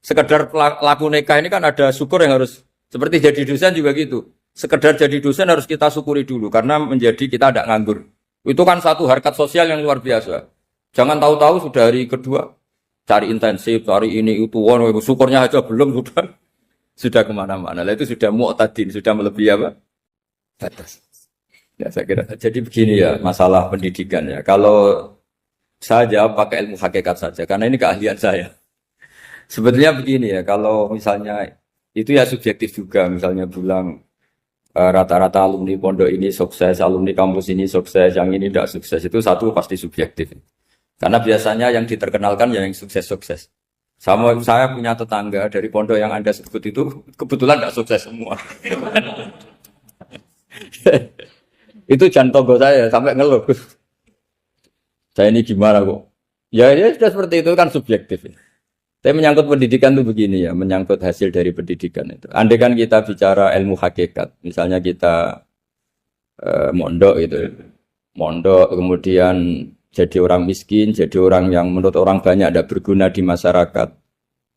Sekedar laku nikah ini kan ada syukur yang harus, seperti jadi dosen juga gitu. Sekedar jadi dosen harus kita syukuri dulu karena menjadi kita tidak nganggur. Itu kan satu harkat sosial yang luar biasa. Jangan tahu-tahu sudah hari kedua cari intensif, cari ini itu, syukurnya aja belum sudah kemana-mana. Lah itu sudah mu'tadin, sudah melebihi apa? Batas. Ya saya kira. Jadi begini ya masalah pendidikan ya. Kalau saya jawab pakai ilmu hakikat saja karena ini keahlian saya. Sebetulnya begini ya, kalau misalnya itu ya subjektif juga, misalnya bilang rata-rata alumni pondok ini sukses, alumni kampus ini sukses, yang ini tidak sukses, itu satu pasti subjektif. Karena biasanya yang diterkenalkan yang sukses-sukses. Sama saya punya tetangga dari pondok yang Anda sebut itu kebetulan tidak sukses semua. Itu jantogo saya sampai ngeluh. Saya ini gimana kok? Ya sudah seperti itu kan subjektif. Tapi menyangkut pendidikan itu begini ya, menyangkut hasil dari pendidikan itu. Andai kan kita bicara ilmu hakikat, misalnya kita mondok gitu, mondok kemudian jadi orang miskin, jadi orang yang menurut orang banyak tidak berguna di masyarakat.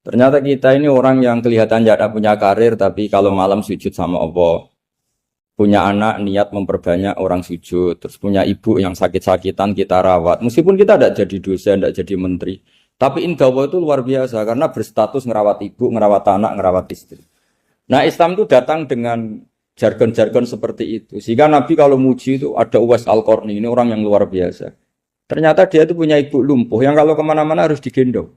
Ternyata kita ini orang yang kelihatan tidak punya karir, tapi kalau malam sujud sama Allah, punya anak niat memperbanyak orang sujud, terus punya ibu yang sakit-sakitan kita rawat, meskipun kita tidak jadi dosen, tidak jadi menteri. Tapi indawa itu luar biasa karena berstatus ngerawat ibu, ngerawat anak, ngerawat istri. Nah Islam itu datang dengan jargon-jargon seperti itu. Sehingga Nabi kalau muji itu ada Uwais Al-Qarni, ini orang yang luar biasa. Ternyata dia itu punya ibu lumpuh yang kalau kemana-mana harus digendong.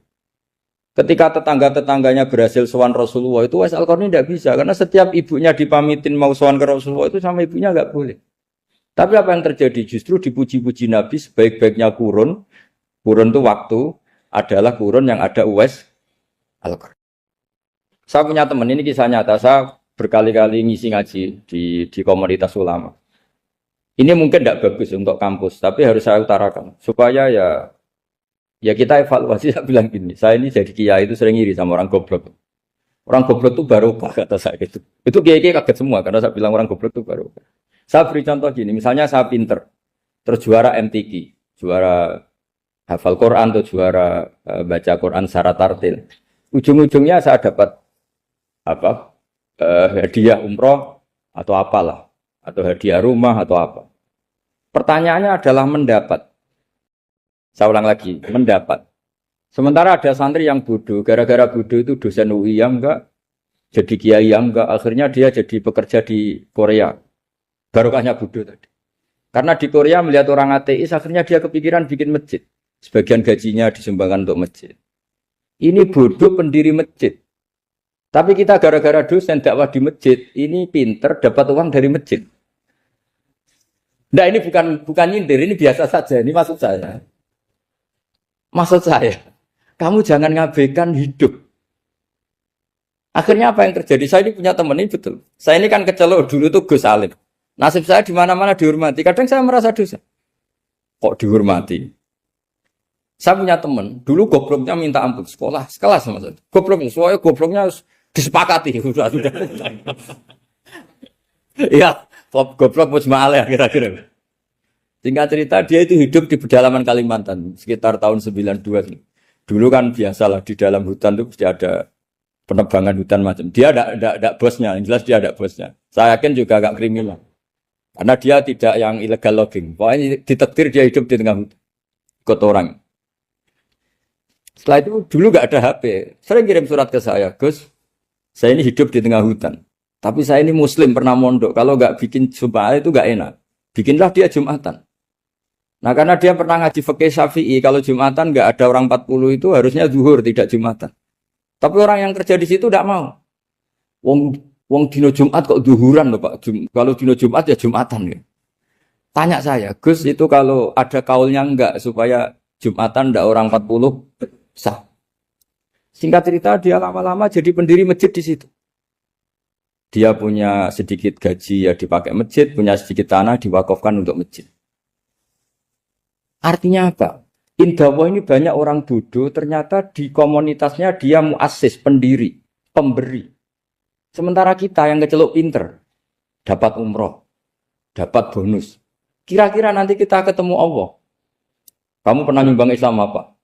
Ketika tetangga-tetangganya berhasil sowan Rasulullah itu Uwais Al-Qarni tidak bisa. Karena setiap ibunya dipamitin mau sowan ke Rasulullah itu sama ibunya nggak boleh. Tapi apa yang terjadi? Justru dipuji-puji Nabi sebaik-baiknya kurun itu waktu adalah kurun yang ada Uwais Al-Qarni. Saya punya teman, ini kisah nyata, saya berkali-kali ngisi ngaji di komunitas ulama. Ini mungkin tidak bagus untuk kampus, tapi harus saya utarakan supaya ya kita evaluasi. Saya bilang gini, saya ini jadi kiai itu sering iri sama orang goblok. Orang goblok itu barokah kata saya gitu. Itu kiai-kiai kaget semua karena saya bilang orang goblok itu barokah. Saya beri contoh gini, misalnya saya pinter, terus juara MTQ, juara hafal Quran atau juara baca Quran secara tartil. Ujung-ujungnya saya dapat hadiah umroh atau apalah, atau hadiah rumah atau apa. Pertanyaannya adalah mendapat. Saya ulang lagi, mendapat. Sementara ada santri yang bodoh, gara-gara bodoh itu dosen UI yang enggak, jadi kiai yang enggak, akhirnya dia jadi pekerja di Korea. Barokahnya bodoh tadi. Karena di Korea melihat orang ateis, akhirnya dia kepikiran bikin masjid. Sebagian gajinya disumbangkan untuk masjid. Ini bodoh pendiri masjid. Tapi kita gara-gara dosen dakwah di masjid, ini pinter dapat uang dari masjid. Nah ini bukan nyindir, ini biasa saja. Ini maksud saya. Maksud saya, kamu jangan ngabaikan hidup. Akhirnya apa yang terjadi? Saya ini punya teman ini betul. Saya ini kan kecelok dulu tuh Gus Alim. Nasib saya di mana-mana dihormati. Kadang saya merasa dosa. Kok dihormati? Saya punya teman, dulu gobloknya minta ampun sekolah, sekelas sama saya. Gobloknya, soalnya gobloknya disepakati, sudah. Iya, goblok mujma'al ya kira-kira. Singkat cerita, dia itu hidup di pedalaman Kalimantan, sekitar tahun 92. Dulu kan biasalah di dalam hutan itu pasti ada penebangan hutan macam. Dia ada bosnya, yang jelas dia ada bosnya. Saya yakin juga agak kriminal. Karena dia tidak yang illegal logging. Pokoknya ditakdir dia hidup di tengah hutan. Ikut orang. Setelah itu dulu gak ada HP. Sering kirim surat ke saya, Gus, saya ini hidup di tengah hutan. Tapi saya ini muslim, pernah mondok. Kalau gak bikin Jumat itu gak enak. Bikinlah dia Jumatan. Nah karena dia pernah ngaji fikih Syafi'i, kalau Jumatan gak ada orang 40 itu harusnya zuhur, tidak Jumatan. Tapi orang yang kerja di situ gak mau. Wong dino Jumat kok zuhuran loh Pak. Kalau dino Jumat ya Jumatan ya. Tanya saya, Gus itu kalau ada kaulnya enggak supaya Jumatan enggak orang 40 sah. Singkat cerita dia lama-lama jadi pendiri masjid di situ. Dia punya sedikit gaji ya dipakai masjid, punya sedikit tanah diwakafkan untuk masjid. Artinya apa? Indawa ini banyak orang bodoh, ternyata di komunitasnya dia muassis, pendiri, pemberi. Sementara kita yang keceluk pinter, dapat umroh, dapat bonus. Kira-kira nanti kita ketemu Allah. Kamu pernah nyumbang Islam apa?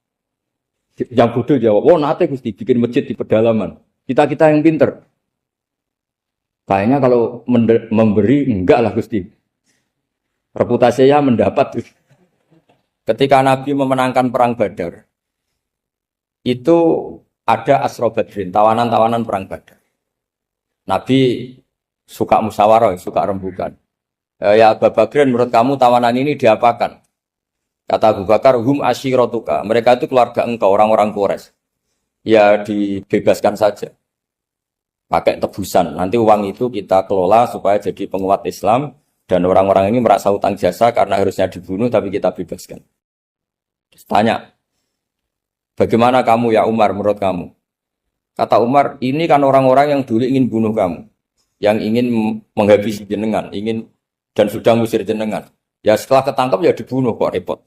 Yang bodoh jawab, oh nanti Gusti bikin masjid di pedalaman. Kita yang pinter. Kayaknya kalau memberi, enggak lah Gusti. Reputasinya mendapat. Ketika Nabi memenangkan perang Badar, itu ada Asra Badrin, tawanan-tawanan perang Badar. Nabi suka musyawarah, suka rembukan. Ya Abu Bakrin, menurut kamu tawanan ini diapakan? Kata Abu Bakar, hum asyiratuka. Mereka itu keluarga engkau, orang-orang Quraisy. Ya dibebaskan saja. Pakai tebusan. Nanti uang itu kita kelola supaya jadi penguat Islam. Dan orang-orang ini merasa hutang jasa karena harusnya dibunuh tapi kita bebaskan. Terus tanya, bagaimana kamu ya Umar menurut kamu? Kata Umar, ini kan orang-orang yang dulu ingin bunuh kamu. Yang ingin menghabisi jenengan, ingin dan sudah ngusir jenengan. Ya setelah ketangkap ya dibunuh kok repot.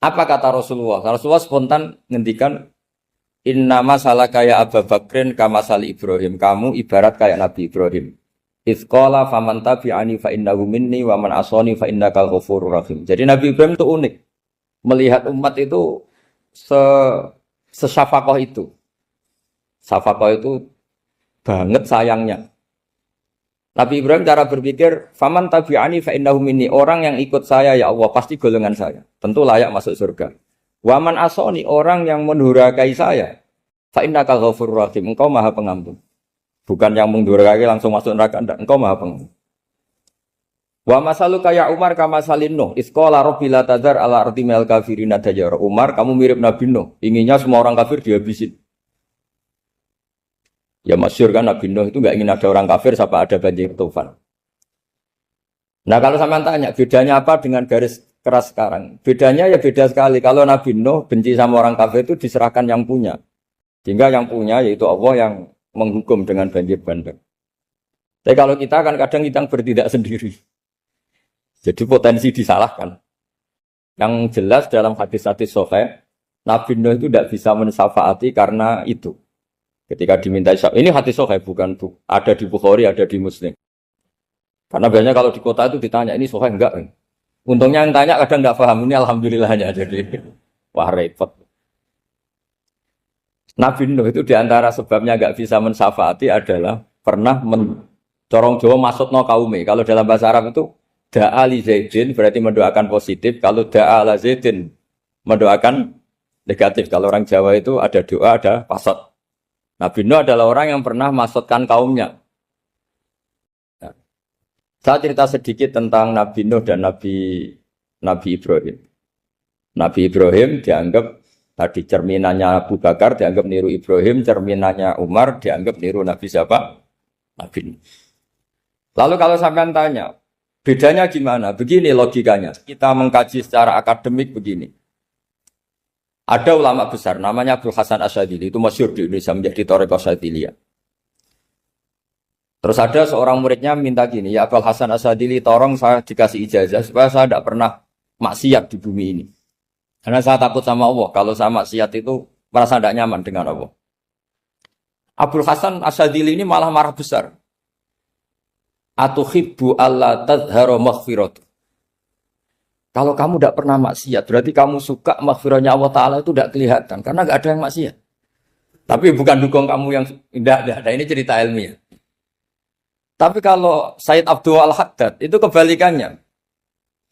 Apa kata Rasulullah? Rasulullah spontan ngendikan, innama salaka ya Abu Bakrin kama sali Ibrahim. Kamu ibarat kayak Nabi Ibrahim. Izqala faman tabi'ani fa innahu minni wa man asani fa innakal ghafurur rahim. Jadi Nabi Ibrahim itu unik. Melihat umat itu sesyafakoh itu. Syafakoh itu banget sayangnya. Nabi Ibrahim cara berpikir, faman tabi'ani fa innahu minni. Orang yang ikut saya ya Allah pasti golongan saya. Tentu layak masuk surga. Wa man asani, orang yang mendurhakai saya, fa innakal ghafurur rahim. Engkau Maha Pengampun. Bukan yang mendurhakai langsung masuk neraka, enggak. Engkau Maha Pengampun. Wa masalu kaya Umar kama salin Nuh. Isqala rabbi la tadzar ala ardi minal kafirin dajjara. Umar, kamu mirip Nabi Nuh. Inginnya semua orang kafir dihabisin. Ya masyhur kan Nabi Nuh itu enggak ingin ada orang kafir sampai ada banjir tufan. Nah kalau sampean tanya, bedanya apa dengan garis keras sekarang? Bedanya ya beda sekali. Kalau Nabi Nuh benci sama orang kafir itu diserahkan yang punya. Sehingga yang punya yaitu Allah yang menghukum dengan banjir bandang. Tapi kalau kita kan kadang kita bertindak sendiri. Jadi potensi disalahkan. Yang jelas dalam hadis-hadis sahih, Nabi Nuh itu tidak bisa mensyafaati karena itu. Ketika diminta syafaat, ini hadis sahih bukan ada di Bukhari, ada di Muslim. Karena biasanya kalau di kota itu ditanya, ini sahih enggak? Untungnya yang tanya kadang enggak paham, ini alhamdulillahnya. Jadi wah repot. Nabi Nuh itu diantara sebabnya nggak bisa mensyafaati adalah pernah corong Jawa maksudno kaume. Kalau dalam bahasa Arab itu da'a li Zaidin berarti mendoakan positif. Kalau da'a la Zaidin mendoakan negatif. Kalau orang Jawa itu ada doa, ada pasot. Nabi Nuh adalah orang yang pernah maksudkan kaumnya. Nah, saya cerita sedikit tentang Nabi Nuh dan Nabi Ibrahim. Nabi Ibrahim dianggap tadi cerminannya Abu Bakar dianggap niru Ibrahim, cerminannya Umar dianggap niru Nabi siapa? Nabi. Lalu kalau sampean tanya, bedanya gimana? Begini logikanya. Kita mengkaji secara akademik begini. Ada ulama besar namanya Abdul Hasan Asyadzili, itu masyhur di Indonesia menjadi Thariqah Asyadziliyah. Terus ada seorang muridnya minta gini, ya Abdul Hasan Asyadzili, tolong saya dikasih ijazah supaya saya tidak pernah maksiat di bumi ini. Karena saya takut sama Allah. Kalau saya maksiat itu merasa tidak nyaman dengan Allah. Abdul Hasan Asyadzili ini malah marah besar. Atuhibbu alla tadhhara maghfiratu. Kalau kamu tidak pernah maksiat, berarti kamu suka maghfirahnya Allah Ta'ala itu tidak kelihatan. Karena tidak ada yang maksiat. Tapi bukan dukung kamu yang tidak ada. Ini cerita ilmiah. Tapi kalau Said Abdul Al-Haddad itu kebalikannya.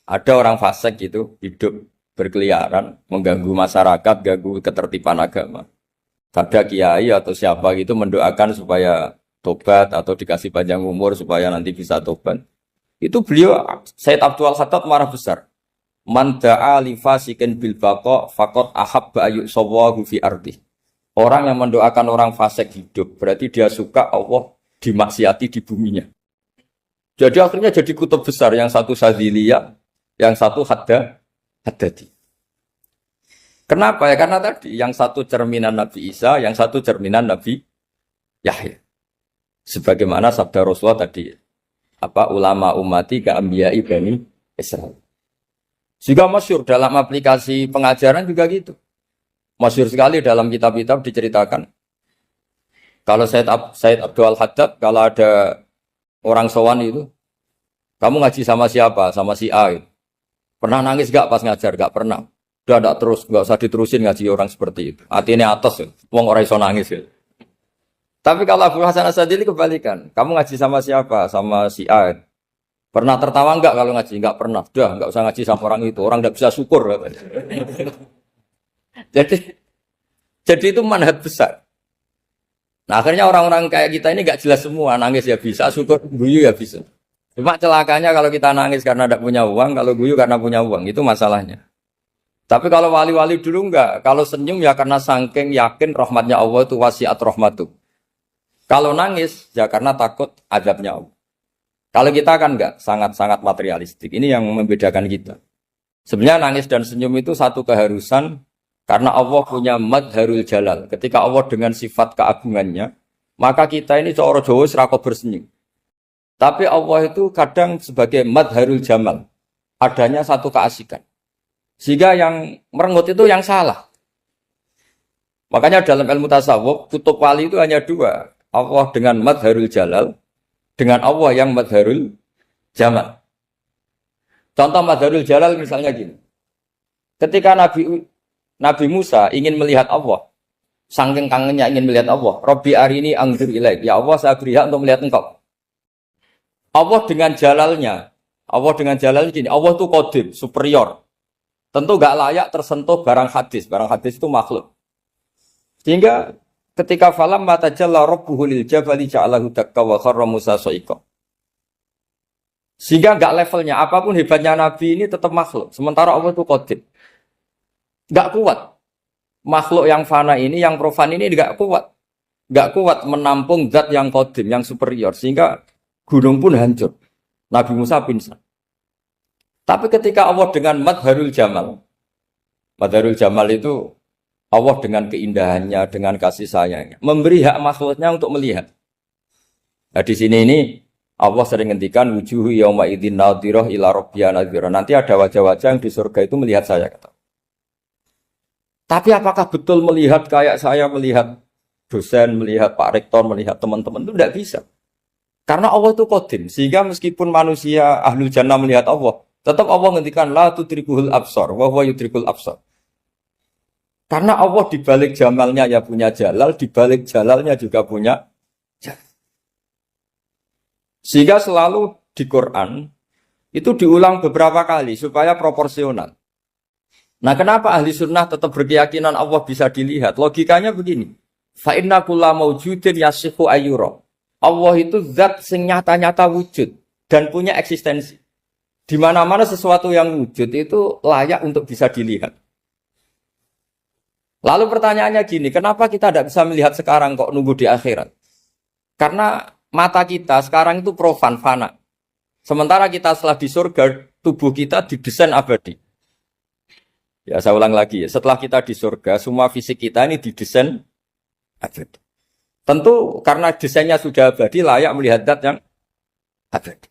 Ada orang fasik gitu hidup berkeliaran, mengganggu masyarakat, ganggu ketertiban agama. Ada kiai atau siapa gitu mendoakan supaya tobat atau dikasih panjang umur supaya nanti bisa tobat. Itu beliau Said Abdul Al-Haddad marah besar. Man da'a li fasikin bil baqa faqad ahabba ayyusawahu fi ardi. Orang yang mendoakan orang fasik hidup berarti dia suka Allah dimaksiati di buminya. Jadi akhirnya jadi kutub besar, yang satu Sadziliyah, yang satu Haddadi. Kenapa ya? Karena tadi yang satu cerminan Nabi Isa, yang satu cerminan Nabi Yahya. Sebagaimana sabda Rasulullah tadi, apa ulama ummati ka anbiya'i bani Israil. Juga masyhur dalam aplikasi pengajaran juga gitu. Masyhur sekali dalam kitab-kitab diceritakan. Kalau Said Abdul Haddad, kalau ada orang sowan itu, kamu ngaji sama siapa? Sama si A. Gitu. Pernah nangis gak pas ngajar? Gak pernah. Udah gak terus, gak usah diterusin ngaji orang seperti itu. Hatinya atas, ya. Wong orang iso nangis. Ya. Tapi kalau Abu Hasan As-Sadili kebalikan. Kamu ngaji sama siapa? Sama si A. Pernah tertawa enggak kalau ngaji? Enggak pernah. Udah, enggak usah ngaji sama orang itu. Orang enggak bisa syukur. jadi itu manhaj besar. Nah, akhirnya orang-orang kayak kita ini enggak jelas semua. Nangis ya bisa, syukur, guyu ya bisa. Cuma celakanya kalau kita nangis karena enggak punya uang, kalau guyu karena punya uang. Itu masalahnya. Tapi kalau wali-wali dulu enggak. Kalau senyum ya karena saking yakin rahmatnya Allah itu wasiat rahmatu. Kalau nangis, ya karena takut azabnya Allah. Kalau kita kan enggak, sangat-sangat materialistik. Ini yang membedakan kita. Sebenarnya nangis dan senyum itu satu keharusan, karena Allah punya madharul jalal. Ketika Allah dengan sifat keagungannya, maka kita ini seorang Jawa serako bersenyum. Tapi Allah itu kadang sebagai madharul jamal. Adanya satu keasikan. Sehingga yang merengut itu yang salah. Makanya dalam ilmu tasawuf, kutub wali itu hanya dua. Allah dengan madharul jalal, dengan Allah yang madharul jamal. Contoh madharul jalal misalnya gini. Ketika Nabi Musa ingin melihat Allah, saking kangennya ingin melihat Allah, Rabbi arini anzur ilaik. Ya Allah, saya beri hak untuk melihat engkau. Allah dengan jalalnya gini, Allah itu qadim, superior. Tentu gak layak tersentuh barang hadis. Barang hadis itu makhluk. Sehingga ketika falam matajalla rabbuhu lil jabali ja'alahu dakka wa kharra Musa sa'iqa. Sehingga enggak levelnya apapun hebatnya Nabi ini tetap makhluk. Sementara Allah itu qadim. Enggak kuat. Makhluk yang fana ini, yang profan ini enggak kuat. Enggak kuat menampung zat yang qadim, yang superior. Sehingga gunung pun hancur. Nabi Musa pingsan. Tapi ketika Allah dengan madharul jamal itu Allah dengan keindahannya, dengan kasih sayangnya, memberi hak makhluknya untuk melihat. Nah di sini ini Allah sering ngendikan wujuhu yauma idzin nadhirah ila rabbiha nadhirah. Nanti ada wajah-wajah yang di surga itu melihat saya kata. Tapi apakah betul melihat kayak saya melihat dosen, melihat Pak Rektor, melihat teman-teman itu tidak bisa. Karena Allah itu qadim, sehingga meskipun manusia ahlul jannah melihat Allah, tetap Allah ngendikan la tudrikuhul absar wa huwa yudrikul absar. Karena Allah di balik jamalnya ya punya jalal, di balik jalalnya juga punya jalal. Sehingga selalu di Quran itu diulang beberapa kali supaya proporsional. Nah, kenapa ahli sunnah tetap berkeyakinan Allah bisa dilihat? Logikanya begini. Fa inna kulla maujudin yasihu ayyura. Allah itu zat sing nyata-nyata wujud dan punya eksistensi. Di mana-mana sesuatu yang wujud itu layak untuk bisa dilihat. Lalu pertanyaannya gini, kenapa kita tidak bisa melihat sekarang kok nunggu di akhirat? Karena mata kita sekarang itu profan, fana. Sementara kita setelah di surga, tubuh kita didesain abadi. Ya saya ulang lagi ya, setelah kita di surga, semua fisik kita ini didesain abadi. Tentu karena desainnya sudah abadi, layak melihat zat yang abadi.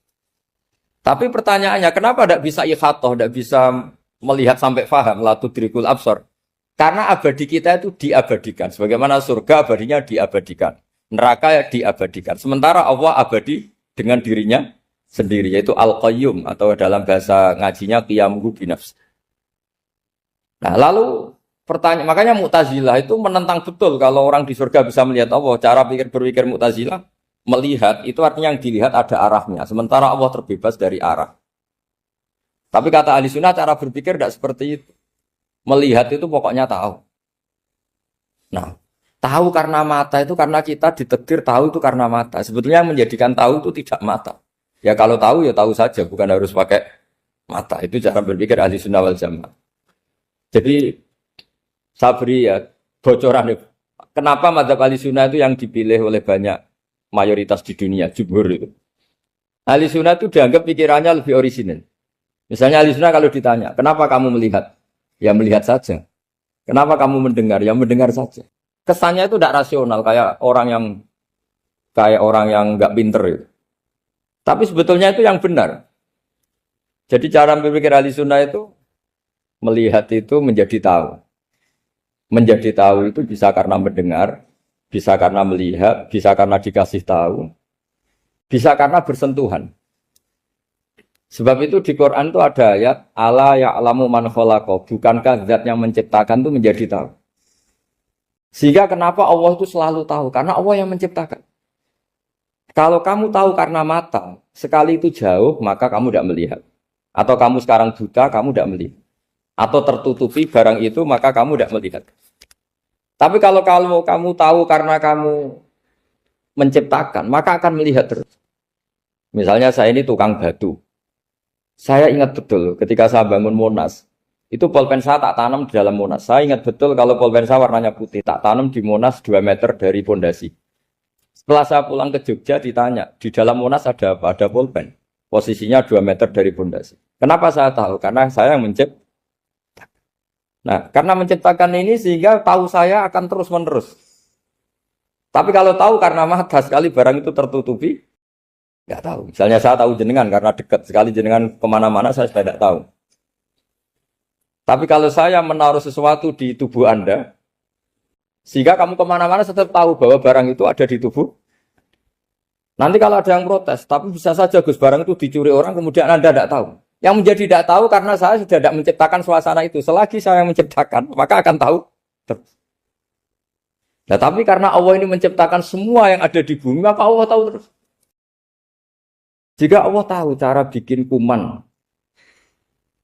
Tapi pertanyaannya, kenapa tidak bisa ikhatoh, tidak bisa melihat sampai faham, la tudrikul absar? Karena abadi kita itu diabadikan. Sebagaimana surga abadinya diabadikan. Neraka diabadikan. Sementara Allah abadi dengan dirinya sendiri. Yaitu Al-Qayyum. Atau dalam bahasa ngajinya Qiyamuhu binafs. Nah lalu pertanyaan, makanya Mu'tazilah itu menentang betul kalau orang di surga bisa melihat Allah. Cara berpikir Mu'tazilah, melihat itu artinya yang dilihat ada arahnya. Sementara Allah terbebas dari arah. Tapi kata ahli sunnah cara berpikir tidak seperti itu. Melihat itu pokoknya tahu. Nah, tahu karena mata itu karena kita ditakdir tahu itu karena mata. Sebetulnya yang menjadikan tahu itu tidak mata. Ya kalau tahu ya tahu saja, bukan harus pakai mata. Itu cara berpikir ahli sunnah wal jamaah. Jadi saya beri ya bocoran. Kenapa mazhab ahli sunnah itu yang dipilih oleh banyak mayoritas di dunia, jumhur itu. Ahli sunnah itu dianggap pikirannya lebih orisinal. Misalnya ahli sunnah kalau ditanya, kenapa kamu melihat? Ya melihat saja. Kenapa kamu mendengar? Ya mendengar saja. Kesannya itu tidak rasional, kayak orang yang nggak pinter itu. Tapi sebetulnya itu yang benar. Jadi cara berpikir ahli sunnah itu melihat itu menjadi tahu. Menjadi tahu itu bisa karena mendengar, bisa karena melihat, bisa karena dikasih tahu, bisa karena bersentuhan. Sebab itu di Quran itu ada ayat ala ya'lamu man khalaqa, bukankah zat yang menciptakan itu menjadi tahu. Sehingga kenapa Allah itu selalu tahu? Karena Allah yang menciptakan. Kalau kamu tahu karena mata, sekali itu jauh, maka kamu tidak melihat. Atau kamu sekarang buta, kamu tidak melihat. Atau tertutupi barang itu, maka kamu tidak melihat. Tapi kalau kamu tahu karena kamu menciptakan, maka akan melihat terus. Misalnya saya ini tukang batu. Saya ingat betul ketika saya bangun Monas, itu polpen saya tak tanam di dalam Monas. Saya ingat betul kalau polpen saya warnanya putih, tak tanam di Monas 2 meter dari pondasi. Setelah saya pulang ke Jogja ditanya, di dalam Monas ada apa? Ada polpen. Posisinya 2 meter dari pondasi. Kenapa saya tahu? Karena saya yang menciptakan. Nah, karena menciptakan ini sehingga tahu saya akan terus menerus. Tapi kalau tahu karena mata sekali barang itu tertutupi, nggak tahu. Misalnya saya tahu jenengan karena dekat sekali jenengan kemana-mana saya sudah tidak tahu. Tapi kalau saya menaruh sesuatu di tubuh Anda, sehingga kamu kemana-mana tetap tahu bahwa barang itu ada di tubuh. Nanti kalau ada yang protes, tapi bisa saja Gus barang itu dicuri orang kemudian Anda tidak tahu. Yang menjadi tidak tahu karena saya sudah tidak menciptakan suasana itu. Selagi saya yang menciptakan, maka akan tahu terus. Nah, tapi karena Allah ini menciptakan semua yang ada di bumi, maka Allah tahu terus. Jika Allah tahu cara bikin kuman,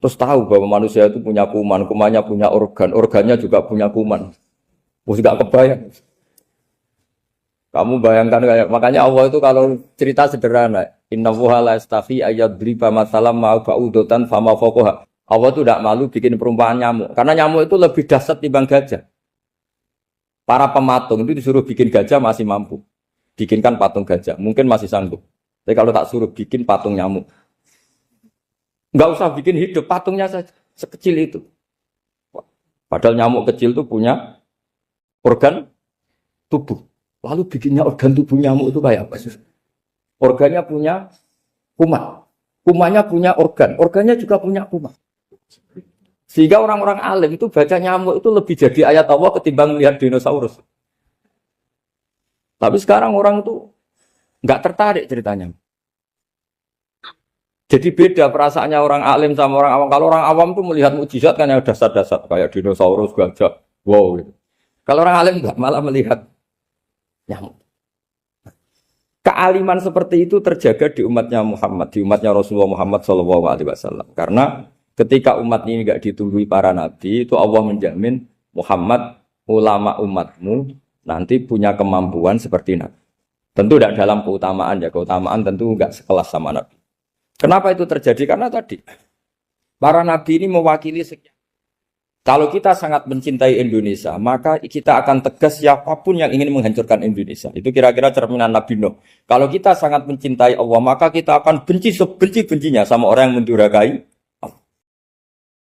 terus tahu bahwa manusia itu punya kuman, kumannya punya organ, organnya juga punya kuman. Mesti gak kebayang. Kamu bayangkan kayak, makanya Allah itu kalau cerita sederhana, inna wuha la yastafi ayyadriba masalam ma'u ba'udotan fama fokoha. Allah itu tidak malu bikin perumpamaan nyamuk. Karena nyamuk itu lebih dahsyat dibanding gajah. Para pematung itu disuruh bikin gajah masih mampu. Bikinkan patung gajah, mungkin masih sanggup. Tapi kalau tak suruh bikin patung nyamuk, nggak usah bikin hidup, patungnya saja sekecil itu. Padahal nyamuk kecil itu punya organ tubuh. Lalu bikinnya organ tubuh nyamuk itu kayak apa sih? Organnya punya kuman, kumannya punya organ, organnya juga punya kuman. Sehingga orang-orang alim itu baca nyamuk itu lebih jadi ayat Allah ketimbang melihat dinosaurus. Tapi sekarang orang itu nggak tertarik ceritanya. Jadi beda perasaannya orang alim sama orang awam. Kalau orang awam tuh melihat mukjizat kan yang dasar-dasar kayak dinosaurus, gajah, wow gitu. Kalau orang alim nggak, malah melihat nyamuk. Kealiman seperti itu terjaga di umatnya Muhammad, di umatnya Rasulullah Muhammad SAW. Karena ketika umat ini nggak ditumbuhi para nabi, itu Allah menjamin Muhammad, ulama umatmu nanti punya kemampuan seperti nabi. Tentu tidak dalam keutamaan ya, keutamaan tentu nggak sekelas sama nabi. Kenapa itu terjadi? Karena tadi para nabi ini mewakili sekian. Kalau kita sangat mencintai Indonesia, maka kita akan tegas siapapun yang ingin menghancurkan Indonesia. Itu kira-kira cerminan Nabi Nuh. Kalau kita sangat mencintai Allah, maka kita akan benci sebenci-bencinya sama orang yang mendurhakai Allah.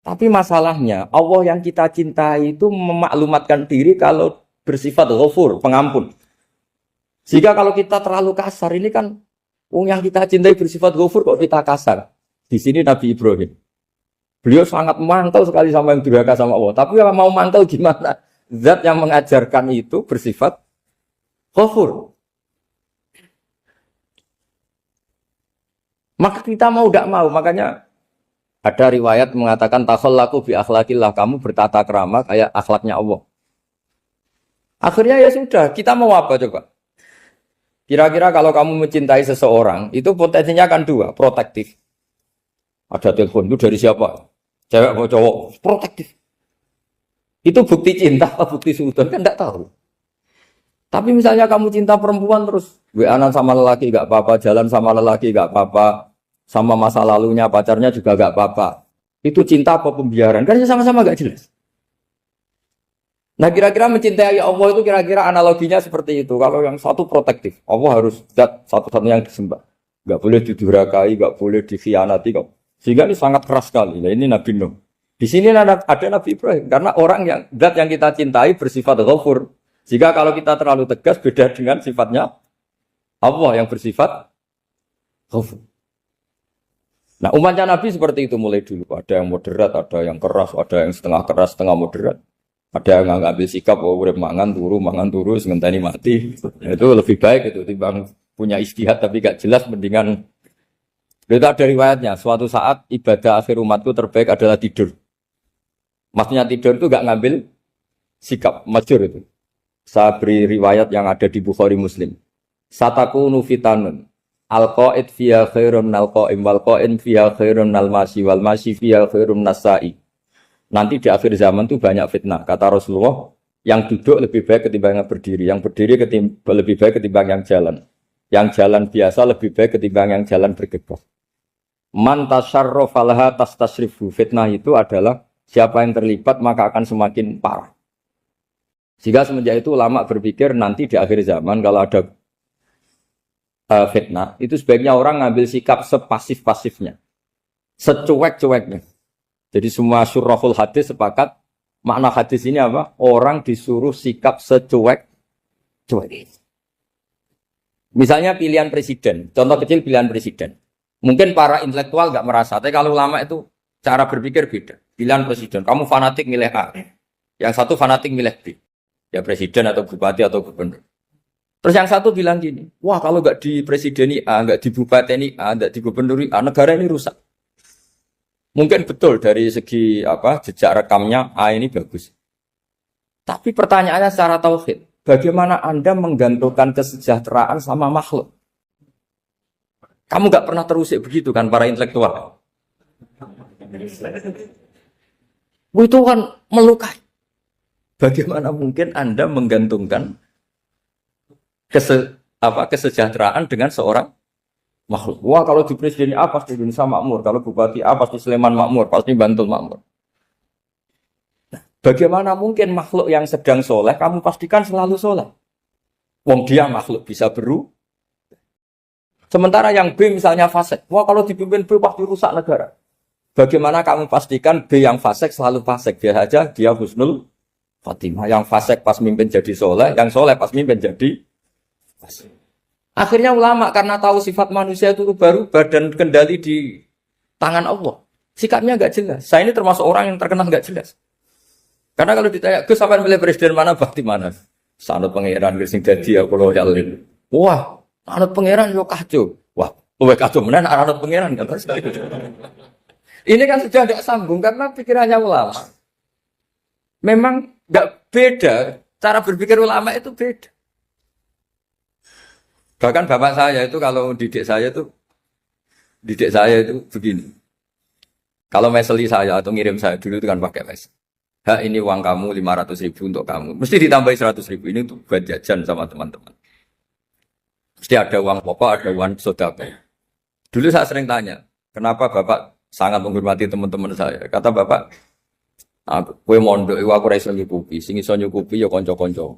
Tapi masalahnya, Allah yang kita cintai itu memaklumatkan diri kalau bersifat ghafur, pengampun. Sehingga kalau kita terlalu kasar, ini kan yang kita cintai bersifat ghafur kok kita kasar. Di sini Nabi Ibrahim. Beliau sangat mantau sekali sama yang durhaka sama Allah. Tapi mau mantau gimana? Zat yang mengajarkan itu bersifat ghafur. Maka kita mau tidak mau. Makanya ada riwayat mengatakan takhallaku bi akhlaqillah, kamu bertata krama kayak akhlaknya Allah. Akhirnya ya sudah, kita mau apa coba? Kira-kira kalau kamu mencintai seseorang, itu potensinya akan dua, protektif. Ada telepon, itu dari siapa? Cewek atau cowok, protektif. Itu bukti cinta apa bukti suudon, kan tidak tahu. Tapi misalnya kamu cinta perempuan terus, WA-an sama lelaki gak apa-apa, jalan sama lelaki gak apa-apa, sama masa lalunya pacarnya juga gak apa-apa. Itu cinta apa pembiaran? Kan sama-sama gak jelas. Nah kira-kira mencintai Allah itu kira-kira analoginya seperti itu. Kalau yang satu protektif, Allah harus zat satu-satunya yang disembah. nggak boleh didurhakai, nggak boleh dikhianati kok. Sehingga ini sangat keras sekali. Nah, ini Nabi Nuh. Di sini ada Nabi Ibrahim karena orang yang zat yang kita cintai bersifat ghafur. Jika kalau kita terlalu tegas beda dengan sifatnya Allah yang bersifat ghafur. Nah, umatnya Nabi seperti itu mulai dulu. Ada yang moderat, ada yang keras, ada yang setengah keras, setengah moderat. Ada yang ngambil sikap, urip mangan turu, ngenteni mati. Itu lebih baik itu timbang punya istihad tapi gak jelas, mendingan. Itu ada riwayatnya. Suatu saat ibadah akhir umatku terbaik adalah tidur. Maksudnya tidur itu gak ngambil sikap, masyhur itu. Saya beri riwayat yang ada di Bukhari Muslim. Satakunu fitanun. Al-qa'id fiha khairun nal-qa'im wal-qa'in fiha khairun nal-masi wal-masi fiha khairun nas-sa'i. Nanti di akhir zaman itu banyak fitnah. Kata Rasulullah, yang duduk lebih baik ketimbang yang berdiri. Yang berdiri lebih baik ketimbang yang jalan. Yang jalan biasa lebih baik ketimbang yang jalan bergegas. Man tasyarrafa laha tastasrifu. Fitnah itu adalah siapa yang terlibat maka akan semakin parah. Sehingga semenjak itu ulama berpikir nanti di akhir zaman kalau ada fitnah, itu sebaiknya orang ngambil sikap sepasif-pasifnya. Secuek-cueknya. Jadi semua syurahul hadis sepakat makna hadis ini apa? Orang disuruh sikap secuek-cuek. Misalnya pilihan presiden. Contoh kecil pilihan presiden. Mungkin para intelektual nggak merasa, tapi kalau ulama itu cara berpikir beda. Pilihan presiden, kamu fanatik milih A, yang satu fanatik milih B. Ya presiden atau bupati atau gubernur. Terus yang satu bilang gini, wah kalau nggak di presideni A, nggak di bupati A, nggak di gubernur A, negara ini rusak. Mungkin betul dari segi jejak rekamnya A ini bagus. Tapi pertanyaannya secara tauhid, bagaimana Anda menggantungkan kesejahteraan sama makhluk? Kamu nggak pernah terusik begitu kan para intelektual? Itu kan melukai. Bagaimana mungkin Anda menggantungkan kesejahteraan dengan seorang makhluk? Wah kalau di presiden A pasti Indonesia makmur, kalau bupati A pasti Sleman makmur, pasti Bantul makmur. Nah, bagaimana mungkin makhluk yang sedang soleh kamu pastikan selalu soleh? Wong dia makhluk bisa berubah. Sementara yang B misalnya fasik, wah kalau dipimpin B pasti rusak negara. Bagaimana kamu pastikan B yang fasik selalu fasik? Biar saja dia husnul Fatimah. Yang fasik pas mimpin jadi soleh, yang soleh pas mimpin jadi fasik. Akhirnya ulama karena tahu sifat manusia itu berubah dan kendali di tangan Allah. Sikapnya nggak jelas. Saya ini termasuk orang yang terkenal nggak jelas. Karena kalau ditanya, Gus sampean milih presiden mana, bakti mana? Sanut pangeran sing dadi ya kula yalin. Wah, anut pangeran yo kacau. Wah, luwih kacau menan anut pangeran kan. Ini kan sudah tidak sambung karena pikirannya ulama. Memang nggak beda, cara berpikir ulama itu beda. Bahkan bapak saya itu kalau didik saya itu begini. Kalau meseli saya atau ngirim saya dulu itu kan pakai mes. Ini uang kamu 500.000 untuk kamu. Mesti ditambahi 100.000 ini untuk buat jajan sama teman-teman. Mesti ada uang pokok, ada uang sodako. Dulu saya sering tanya, kenapa bapak sangat menghormati teman-teman saya? Kata bapak, kowe mondok aku ora iso nyukupi, sing iso nyukupi ya kanca-kanca.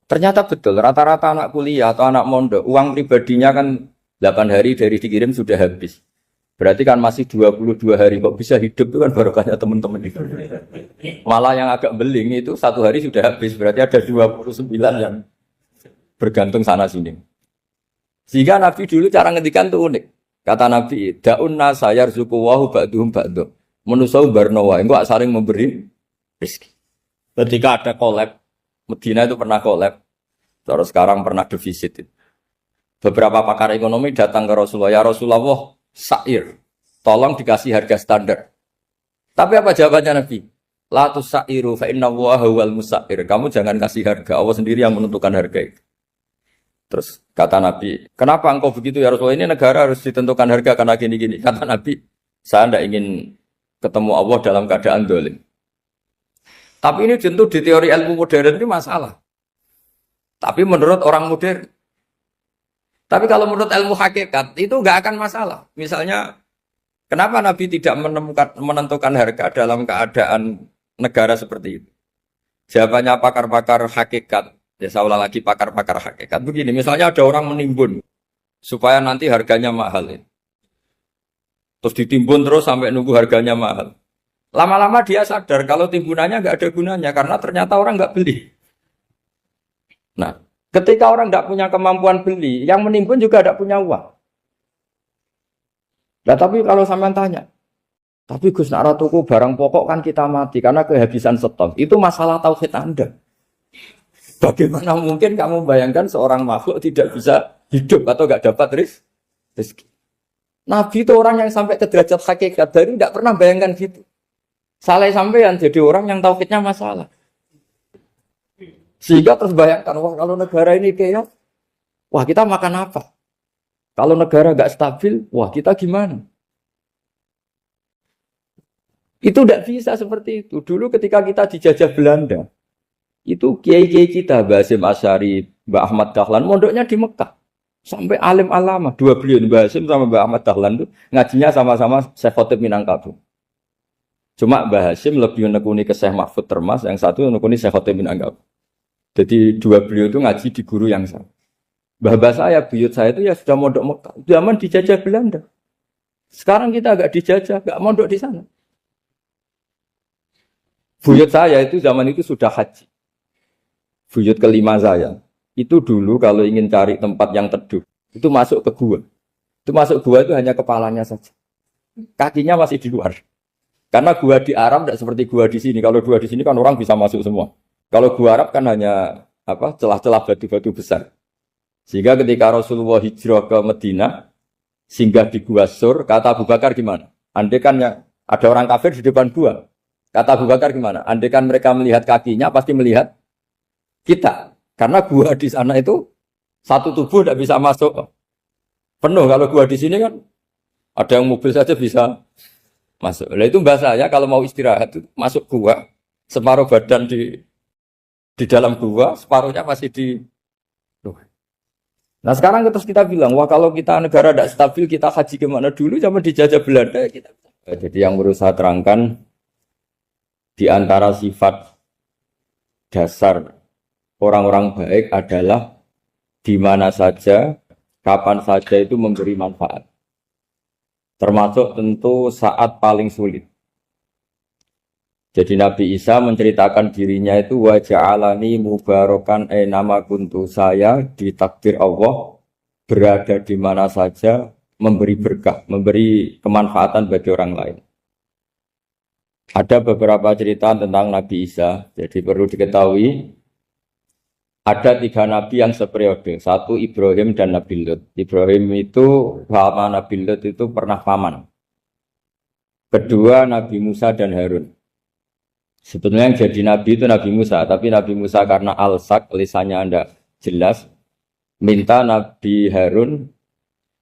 Ternyata betul, rata-rata anak kuliah atau anak mondok, uang pribadinya kan 8 hari dari dikirim sudah habis. Berarti kan masih 22 hari kok bisa hidup itu kan barokahnya teman-teman itu. Malah yang agak beling itu 1 hari sudah habis, berarti ada 29 yang bergantung sana sini. Sehingga Nabi dulu cara ngendikan tuh unik. Kata Nabi, da'un nasa yarzuqu wahu ba'duhum ba'du. Manusia barnawa, enggak saling memberi rezeki. Ketika ada collab, Medina itu pernah collab, terus sekarang pernah defisit. Beberapa pakar ekonomi datang ke Rasulullah, ya Rasulullah, sa'ir, tolong dikasih harga standar. Tapi apa jawabannya Nabi? La tusa'iru fa inna Allaha huwal musa'ir. Kamu jangan kasih harga, Allah sendiri yang menentukan harga itu. Terus kata Nabi, kenapa engkau begitu ya Rasulullah? Ini negara harus ditentukan harga karena gini-gini. Kata Nabi, saya tidak ingin ketemu Allah dalam keadaan dolim. Tapi ini tentu di teori ilmu modern ini masalah. Tapi menurut orang modern. Tapi kalau menurut ilmu hakikat itu nggak akan masalah. Misalnya, kenapa Nabi tidak menentukan harga dalam keadaan negara seperti itu? Jawabannya pakar-pakar hakikat. Ya saya ulang lagi pakar-pakar hakikat. Begini, misalnya ada orang menimbun. supaya nanti harganya mahal. Ya. Terus ditimbun terus sampai nunggu harganya mahal. Lama-lama dia sadar kalau timbunannya nggak ada gunanya karena ternyata orang nggak beli. Nah, ketika orang nggak punya kemampuan beli, yang menimbun juga nggak punya uang. Nah, tapi kalau sampean tanya, tapi Gus nak tuku barang pokok kan kita mati karena kehabisan stok. Itu masalah tauhid Anda. Bagaimana mungkin kamu bayangkan seorang makhluk tidak bisa hidup atau nggak dapat rezeki? Nabi itu orang yang sampai ke derajat hakikat dari tidak pernah bayangkan gitu. Salah sampean jadi orang yang tauhidnya masalah. Sehingga terus bayangkan, wah kalau negara ini kayak, wah kita makan apa? Kalau negara nggak stabil, wah kita gimana? Itu tidak bisa seperti itu. Dulu ketika kita dijajah Belanda, itu kiai-kiai kita, Mbah Hasyim Asy'ari, Mbah Ahmad Dahlan, mondoknya di Mekah. Sampai alim alama, dua beliau, Mbah Hasyim sama Mbah Ahmad Dahlan itu ngajinya sama-sama Syekh Khotib Minangkabau. Cuma Mbah Hasyim lebih menekuni ke Syekh Mahfud Termas, yang satu menekuni Syekh Khotib Minangkabau. Jadi dua beliau itu ngaji di guru yang sama. Mbah saya, buyut saya itu ya sudah mondok Mekah. Zaman dijajah Belanda. Sekarang kita agak dijajah, agak mondok di sana. Buyut saya itu zaman itu sudah haji. Buyut kelima saya. Itu dulu kalau ingin cari tempat yang teduh, itu masuk ke gua. Itu masuk gua itu hanya kepalanya saja. Kakinya masih di luar. Karena gua di Arab tidak seperti gua di sini. Kalau gua di sini kan orang bisa masuk semua. Kalau gua Arab kan hanya celah-celah batu-batu besar. Sehingga ketika Rasulullah hijrah ke Madinah, singgah di Gua Sur, kata Abu Bakar gimana? Andai kan ada orang kafir di depan gua. Kata Abu Bakar gimana? Andai kan mereka melihat kakinya, pasti melihat kita. Karena gua di sana itu satu tubuh tidak bisa masuk penuh. Kalau gua di sini kan ada yang mobil saja bisa masuk. Nah itu bahasa ya kalau mau istirahat itu masuk gua, separuh badan di dalam gua, separuhnya masih di. Nah sekarang terus kita bilang, wah kalau kita negara tidak stabil, kita haji kemana dulu? Zaman dijajah Belanda kita. Jadi yang berusaha terangkan di antara sifat dasar orang-orang baik adalah di mana saja, kapan saja itu memberi manfaat. Termasuk tentu saat paling sulit. Jadi Nabi Isa menceritakan dirinya itu wa ja'alani mubarakan nama kuntu, saya ditakdir Allah berada di mana saja memberi berkah, memberi kemanfaatan bagi orang lain. Ada beberapa cerita tentang Nabi Isa. Jadi perlu diketahui ada 3 nabi yang seperiode. Satu Ibrahim dan Nabi Lut. Ibrahim itu sama Nabi Lut itu pernah paman. Kedua Nabi Musa dan Harun. Sebetulnya yang jadi nabi itu Nabi Musa, tapi Nabi Musa karena alsak, lisannya Anda jelas, minta Nabi Harun,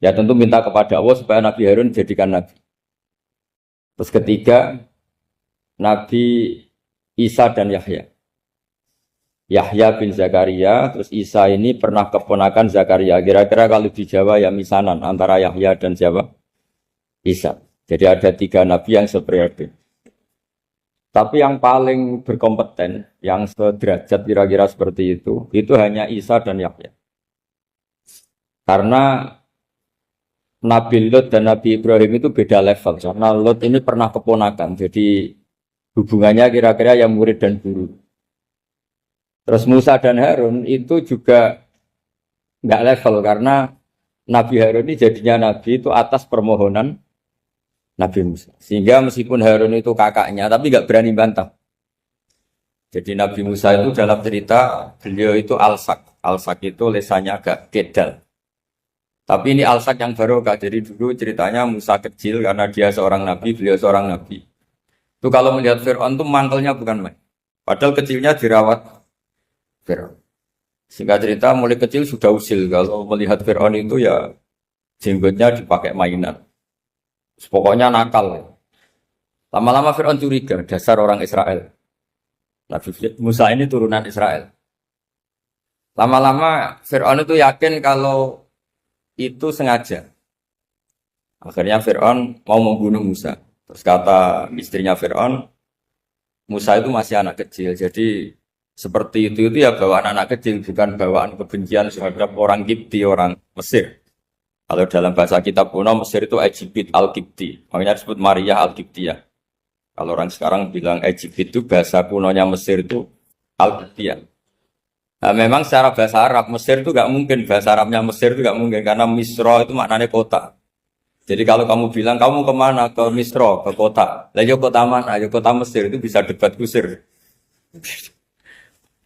ya tentu minta kepada Allah supaya Nabi Harun jadikan nabi. Terus ketiga, Nabi Isa dan Yahya. Yahya bin Zakaria, terus Isa ini pernah keponakan Zakaria. Kira-kira kalau di Jawa ya misanan antara Yahya dan siapa? Isa. Jadi ada 3 nabi yang seperiode. Tapi yang paling berkompeten, yang sederajat kira-kira seperti itu hanya Isa dan Yahya. Karena Nabi Lut dan Nabi Ibrahim itu beda level. Karena Lut ini pernah keponakan, jadi hubungannya kira-kira yang murid dan guru. Terus Musa dan Harun itu juga nggak level, karena Nabi Harun ini jadinya Nabi itu atas permohonan Nabi Musa. Sehingga meskipun Harun itu kakaknya, tapi nggak berani bantah. Jadi Nabi Musa itu dalam cerita, beliau itu alsak. Alsak itu lesannya agak kedal. Tapi ini alsak yang barokah. Jadi dulu ceritanya Musa kecil karena dia seorang Nabi, beliau seorang Nabi. Itu kalau melihat Fir'aun itu mantelnya bukan main. Padahal kecilnya dirawat Fir'aun. Singkat cerita mulai kecil sudah usil. Kalau melihat Fir'aun itu ya jenggotnya dipakai mainan. Pokoknya nakal. Lama-lama Fir'aun curiga, dasar orang Israel. Nabi Musa ini turunan Israel. Lama-lama Fir'aun itu yakin kalau itu sengaja. Akhirnya Fir'aun mau membunuh Musa. Terus kata istrinya Fir'aun, Musa itu masih anak kecil. Jadi seperti itu ya bawaan anak kecil, bukan bawaan kebencian terhadap orang Kipti, orang Mesir. Kalau dalam bahasa kitab kuno Mesir itu Egypt Al-Qibti. Makanya disebut Maria Al-Qibtiyah. Kalau orang sekarang bilang Egypt itu bahasa kunonya Mesir itu Al-Qibtiyah. Nah, memang secara bahasa Arab Mesir itu nggak mungkin, bahasa Arabnya Mesir itu nggak mungkin karena Misro itu maknanya kota. Jadi kalau kamu bilang kamu kemana ke Misro, ke kota, lah ya kota mana? Ya kota Mesir itu bisa debat kusir.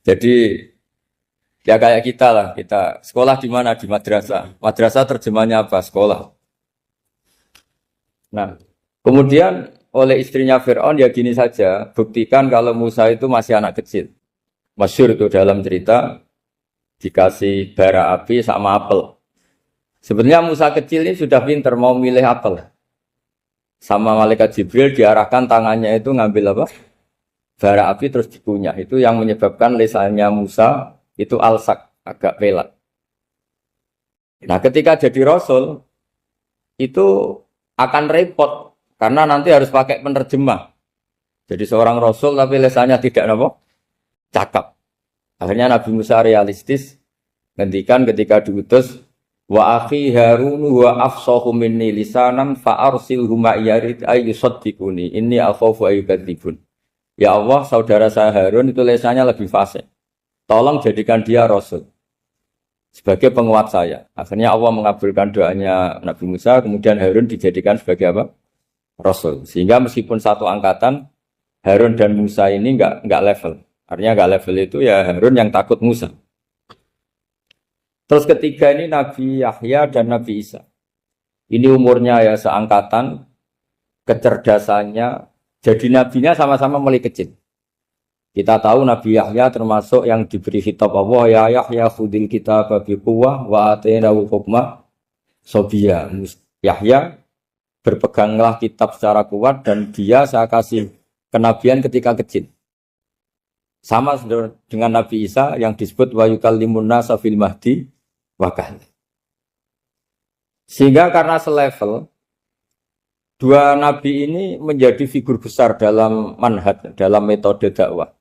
Jadi ya kayak kita lah, kita sekolah di mana? Di madrasah. Madrasah terjemahnya apa? Sekolah. Nah, kemudian oleh istrinya Fir'aun ya gini saja, buktikan kalau Musa itu masih anak kecil. Masyhur itu dalam cerita dikasih bara api sama apel. Sebenarnya Musa kecil ini sudah pinter mau milih apel. Sama malaikat Jibril diarahkan tangannya itu ngambil apa? Bara api terus dikunyah. Itu yang menyebabkan lisannya Musa itu alsak, agak pelat. Nah ketika jadi Rasul itu akan repot karena nanti harus pakai penerjemah. Jadi seorang Rasul tapi lisannya tidak apa? Cakap. Akhirnya Nabi Musa realistis ngendikan ketika diutus wa akhi Harun wa afsahu minni lisanan fa arsilhu ma'yarid ayyusaddiquni inni akhafu ayyukadzibun. Ya Allah, saudara saya Harun itu lisannya lebih fasih. Tolong jadikan dia Rasul sebagai penguat saya. Akhirnya Allah mengabulkan doanya Nabi Musa, kemudian Harun dijadikan sebagai apa? Rasul. Sehingga meskipun satu angkatan, Harun dan Musa ini enggak level. Artinya enggak level itu ya Harun yang takut Musa. Terus ketiga ini Nabi Yahya dan Nabi Isa. Ini umurnya ya seangkatan, kecerdasannya, jadi nabinya sama-sama mulai kecil. Kita tahu Nabi Yahya termasuk yang diberi khitab Allah, ya Yahya khudil kitab bi quwwah wa atainahu hukma sobiyya. Yahya berpeganglah kitab secara kuat dan dia saya kasih kenabian ketika kecil. Sama dengan Nabi Isa yang disebut wa yukallimun nasa fil mahdi wa kahla. Sehingga karena selevel dua nabi ini menjadi figur besar dalam manhaj, dalam metode dakwah.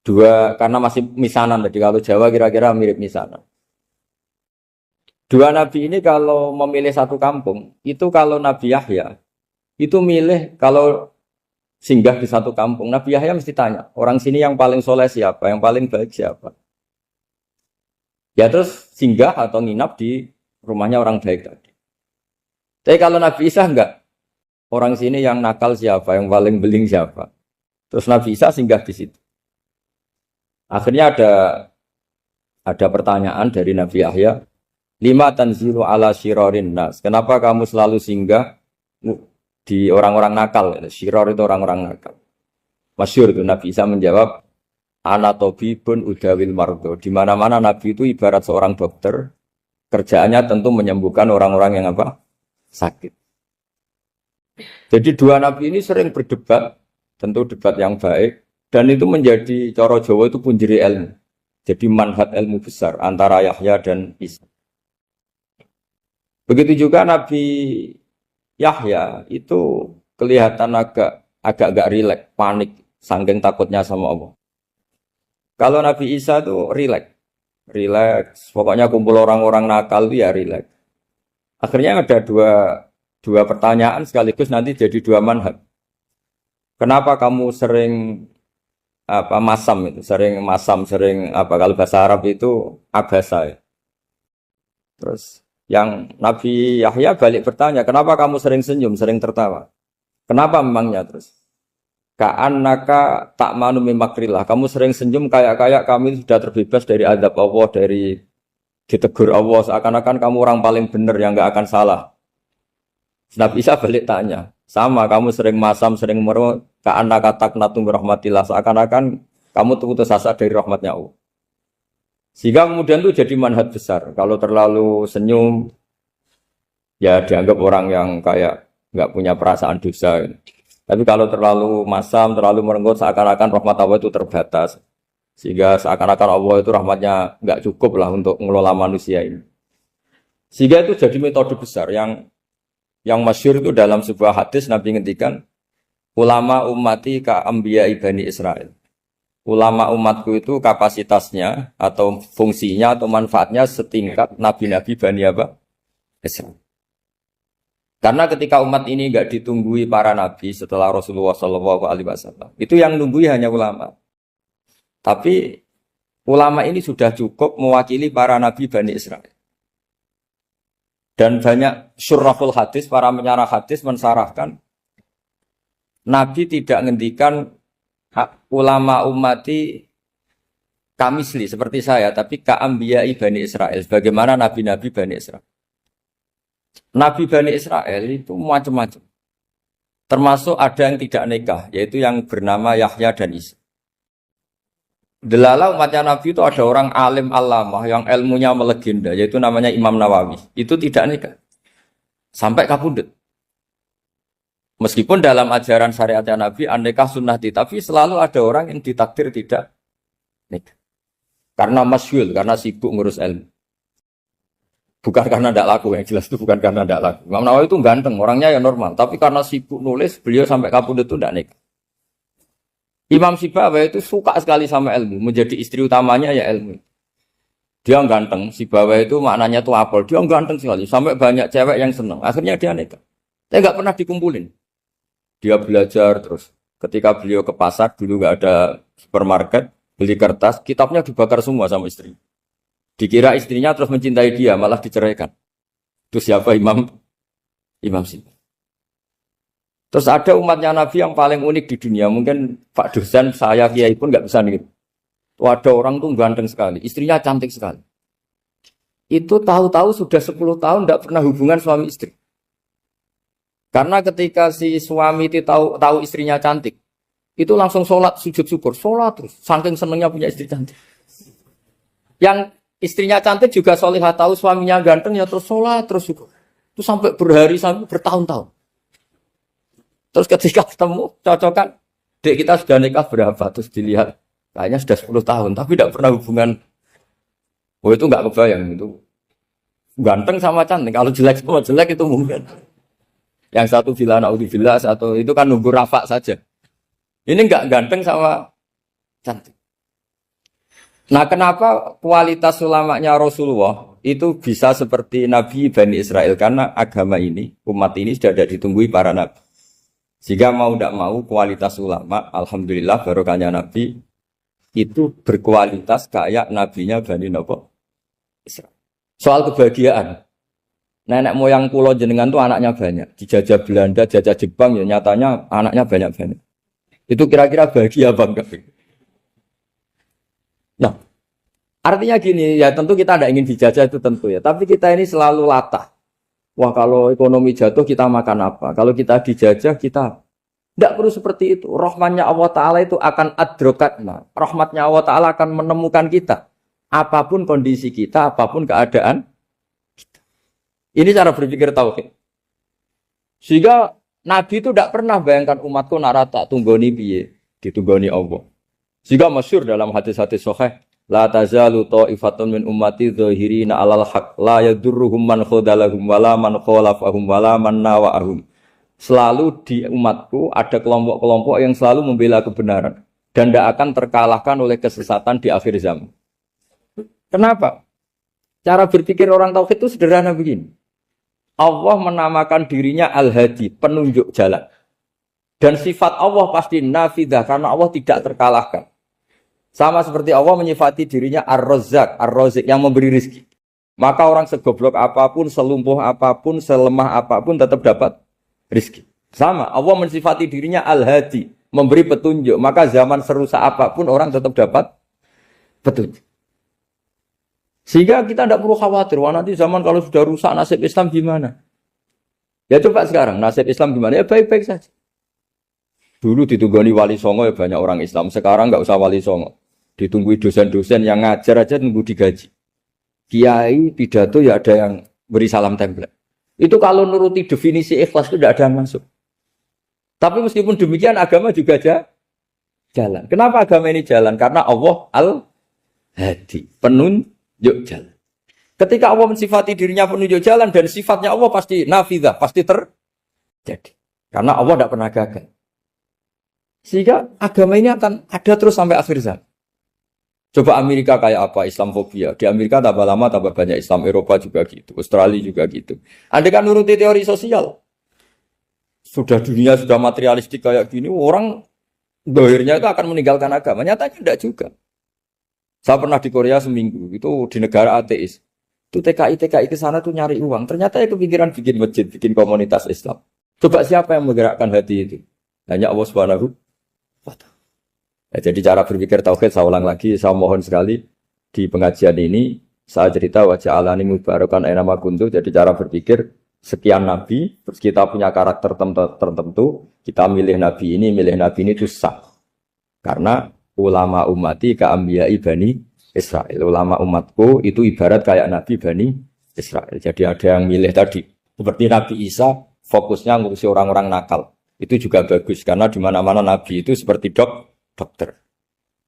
Dua karena masih misanan tadi, kalau Jawa kira-kira mirip misanan. Dua nabi ini kalau memilih satu kampung, itu kalau Nabi Yahya itu milih kalau singgah di satu kampung, Nabi Yahya mesti tanya, orang sini yang paling soleh siapa, yang paling baik siapa. Ya terus singgah atau nginap di rumahnya orang baik tadi. Tapi kalau Nabi Isa enggak, orang sini yang nakal siapa, yang paling beling siapa. Terus Nabi Isa singgah di situ. Akhirnya ada pertanyaan dari Nabi Yahya, lima tanzilu ala syirarin nas. Kenapa kamu selalu singgah di orang-orang nakal? Syiror itu orang-orang nakal. Masyhur itu Nabi Isa menjawab, ana tabibun udawil mardo. Di mana-mana Nabi itu ibarat seorang dokter, kerjaannya tentu menyembuhkan orang-orang yang apa? Sakit. Jadi dua nabi ini sering berdebat, tentu debat yang baik, dan itu menjadi cara Jawa itu punjeri ilmu. Jadi manhaj ilmu besar antara Yahya dan Isa. Begitu juga Nabi Yahya itu kelihatan agak rileks, panik, saking takutnya sama Allah. Kalau Nabi Isa itu rileks, pokoknya kumpul orang-orang nakal itu ya rileks. Akhirnya ada dua pertanyaan sekaligus nanti jadi dua manhaj. Kenapa kamu sering sering kalau bahasa Arab itu abasa ya. Terus yang Nabi Yahya balik bertanya, kenapa kamu sering senyum, sering tertawa? Kenapa memangnya terus? Ka'annaka ta'manu min makrillah. Kamu sering senyum kayak kami sudah terbebas dari azab Allah, dari ditegur Allah, seakan-akan kamu orang paling benar yang enggak akan salah. Nabi Isa balik tanya, sama kamu sering masam, sering merut, ka'annaka taqnatu min rahmatillah, seakan-akan kamu putus asa dari rahmatnya Allah. Sehingga kemudian itu jadi manhaj besar. Kalau terlalu senyum, ya dianggap orang yang kayak nggak punya perasaan dosa. Tapi kalau terlalu masam, terlalu merenggut, seakan-akan rahmat Allah itu terbatas. Sehingga seakan-akan Allah itu rahmatnya nggak cukup lah untuk mengelola manusia ini. Sehingga itu jadi metode besar yang masyhur itu dalam sebuah hadis Nabi ngendikan, ulama ummati ka anbiya Bani Israil. Ulama umatku itu kapasitasnya atau fungsinya atau manfaatnya setingkat nabi-nabi Bani Isra. Karena ketika umat ini nggak ditunggui para nabi setelah Rasulullah SAW, itu yang nunggui hanya ulama. Tapi ulama ini sudah cukup mewakili para nabi Bani Israel. Dan banyak syurrahul hadis, para menyarah hadis mensarahkan Nabi tidak ngendikan ulama umati kamisli seperti saya, tapi ka'ambiyai Bani Israel. Bagaimana nabi-nabi Bani Israel? Nabi Bani Israel itu macam-macam. Termasuk ada yang tidak nikah, yaitu yang bernama Yahya dan Isa. Delala umatnya Nabi itu ada orang alim allamah yang ilmunya melegenda, yaitu namanya Imam Nawawi. Itu tidak nikah. Sampai kapundut. Meskipun dalam ajaran syariatnya Nabi, an-nikah sunnati, tapi selalu ada orang yang ditakdir tidak nikah. Karena masyhul, karena sibuk ngurus ilmu. Bukan karena tidak laku, yang jelas itu bukan karena tidak laku. Imam Nawawi itu ganteng, orangnya ya normal. Tapi karena sibuk nulis, beliau sampai kapundut itu tidak nikah. Imam Sibawayh itu suka sekali sama ilmu, menjadi istri utamanya ya ilmu. Dia ganteng, Sibawayh itu maknanya itu apel, dia ganteng sekali, sampai banyak cewek yang senang. Akhirnya dia nikah. Saya nggak pernah dikumpulin. Dia belajar terus. Ketika beliau ke pasar, dulu nggak ada supermarket, beli kertas, kitabnya dibakar semua sama istri. Dikira istrinya terus mencintai dia, malah diceraikan. Itu siapa Imam Sibawayh. Terus ada umatnya Nabi yang paling unik di dunia. Mungkin Pak dosen, saya, kiai pun nggak bisa nih. Ada orang tuh ganteng sekali, istrinya cantik sekali. Itu tahu-tahu sudah 10 tahun tidak pernah hubungan suami istri. Karena ketika si suami itu tahu istrinya cantik, itu langsung sholat, sujud syukur, sholat terus. Saking senengnya punya istri cantik. Yang istrinya cantik juga solihah, tahu suaminya ganteng ya terus sholat terus syukur. Itu sampai berhari sampai bertahun-tahun. Terus ketika ketemu cocokan, dek kita sudah nikah berapa? Terus dilihat, kayaknya sudah 10 tahun, tapi tidak pernah hubungan. Oh itu nggak kebayang itu. Ganteng sama cantik, kalau jelek sama jelek itu mungkin. Yang satu bila naudzubillah, satu itu kan nunggu rafa saja. Ini nggak ganteng sama cantik. Nah kenapa kualitas ulamanya Rasulullah itu bisa seperti Nabi Bani Israel? Karena agama ini, umat ini sudah ada ditunggui para nabi. Jika mau tidak mau kualitas ulama, alhamdulillah barokahnya Nabi itu berkualitas kayak nabinya Bani Israel. Soal kebahagiaan, nenek moyang pulau jenengan tuh anaknya banyak, dijajah Belanda, jajah Jepang, ya nyatanya anaknya banyak. Itu kira-kira bahagia apa enggak? Nah, artinya gini, ya tentu kita tidak ingin dijajah itu tentu ya, tapi kita ini selalu latah. Wah kalau ekonomi jatuh kita makan apa? Kalau kita dijajah kita tidak perlu seperti itu. Rahmatnya Allah Ta'ala itu akan adrokatna. Rahmatnya Allah Ta'ala akan menemukan kita. Apapun kondisi kita, apapun keadaan kita. Ini cara berpikir tauhid. Sehingga Nabi itu tidak pernah bayangkan umatku narata tunggoni piye, ditunggoni Allah. Sehingga masyhur dalam hadis-hadis sahih, la tazalu ta'ifatun min ummati dzahirina 'alal haq la yadurruhum man khadalahum wala man khalafahum wala man nawa'ahum. Selalu di umatku ada kelompok-kelompok yang selalu membela kebenaran dan tidak akan terkalahkan oleh kesesatan di akhir zaman. Kenapa? Cara berpikir orang tauhid itu sederhana begini. Allah menamakan dirinya Al-Hadi, penunjuk jalan. Dan sifat Allah pasti nafidah karena Allah tidak terkalahkan. Sama seperti Allah menyifati dirinya Ar-Razzaq, Ar-Razik yang memberi rizki. Maka orang segoblok apapun, selumpuh apapun, selemah apapun tetap dapat rizki. Sama, Allah mensifati dirinya Al-Hadi, memberi petunjuk. Maka zaman serusak apapun orang tetap dapat petunjuk. Sehingga kita tidak perlu khawatir, wah nanti zaman kalau sudah rusak nasib Islam gimana? Ya coba sekarang, nasib Islam gimana? Ya baik-baik saja. Dulu ditunggoni wali songo ya banyak orang Islam, sekarang nggak usah wali songo. Ditunggu dosen-dosen yang ngajar aja nunggu digaji. Kiai pidato ya ada yang beri salam template. Itu kalau nuruti definisi ikhlas itu tidak ada yang masuk. Tapi meskipun demikian agama juga jalan. Kenapa agama ini jalan? Karena Allah Al-Hadi, penunjuk jalan. Ketika Allah mensifati dirinya penunjuk jalan dan sifatnya Allah pasti nafidah, pasti terjadi. Karena Allah tidak pernah gagal. Sehingga agama ini akan ada terus sampai akhir zaman. Coba Amerika kayak apa Islamofobia. Di Amerika tambah lama tambah banyak Islam, Eropa juga gitu, Australia juga gitu. Anda kan nuruti teori sosial. Sudah dunia sudah materialistik kayak gini, orang dohirnya itu akan meninggalkan agama. Nyatanya tidak juga. Saya pernah di Korea seminggu, itu di negara ateis. Itu TKI ke sana tuh nyari uang. Ternyata ya kepikiran bikin masjid, bikin komunitas Islam. Coba siapa yang menggerakkan hati itu? Hanya Allah Subhanahu wa Ta'ala. Ya, jadi cara berpikir tauhid saya ulang lagi, saya mohon sekali di pengajian ini saya cerita wajah alani mubarakan enama kuntu. Jadi cara berpikir sekian nabi, terus kita punya karakter tertentu, kita milih nabi ini itu sah. Karena ulama umati ka'ambiyai bani Israel. Ulama umatku itu ibarat kayak nabi bani Israel. Jadi ada yang milih tadi. Seperti Nabi Isa fokusnya ngurusi orang-orang nakal. Itu juga bagus karena di mana-mana nabi itu seperti dokter.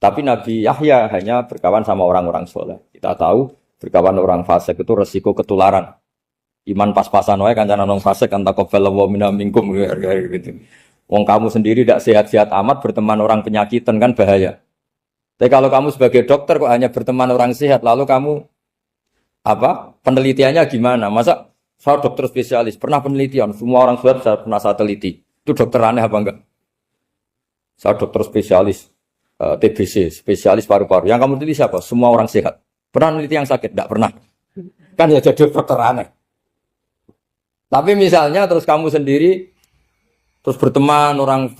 Tapi Nabi Yahya hanya berkawan sama orang-orang soleh. Kita tahu berkawan orang fasik itu resiko ketularan. Iman pas-pasan wae kancane nang fasik kan taqabbalallahu minna minkum gitu. Wong kamu sendiri tidak sehat-sehat amat berteman orang penyakitan kan bahaya. Tapi kalau kamu sebagai dokter kok hanya berteman orang sehat, lalu kamu apa? Penelitiannya gimana? Masa saya dokter spesialis, pernah penelitian, semua orang sehat saya pernah saya teliti. Itu dokter aneh apa enggak? Saya dokter spesialis TBC, spesialis paru-paru. Yang kamu teliti siapa? Semua orang sehat. Pernah meneliti yang sakit? Tidak pernah. Kan ya jadi dokter aneh. Tapi misalnya terus kamu sendiri terus berteman orang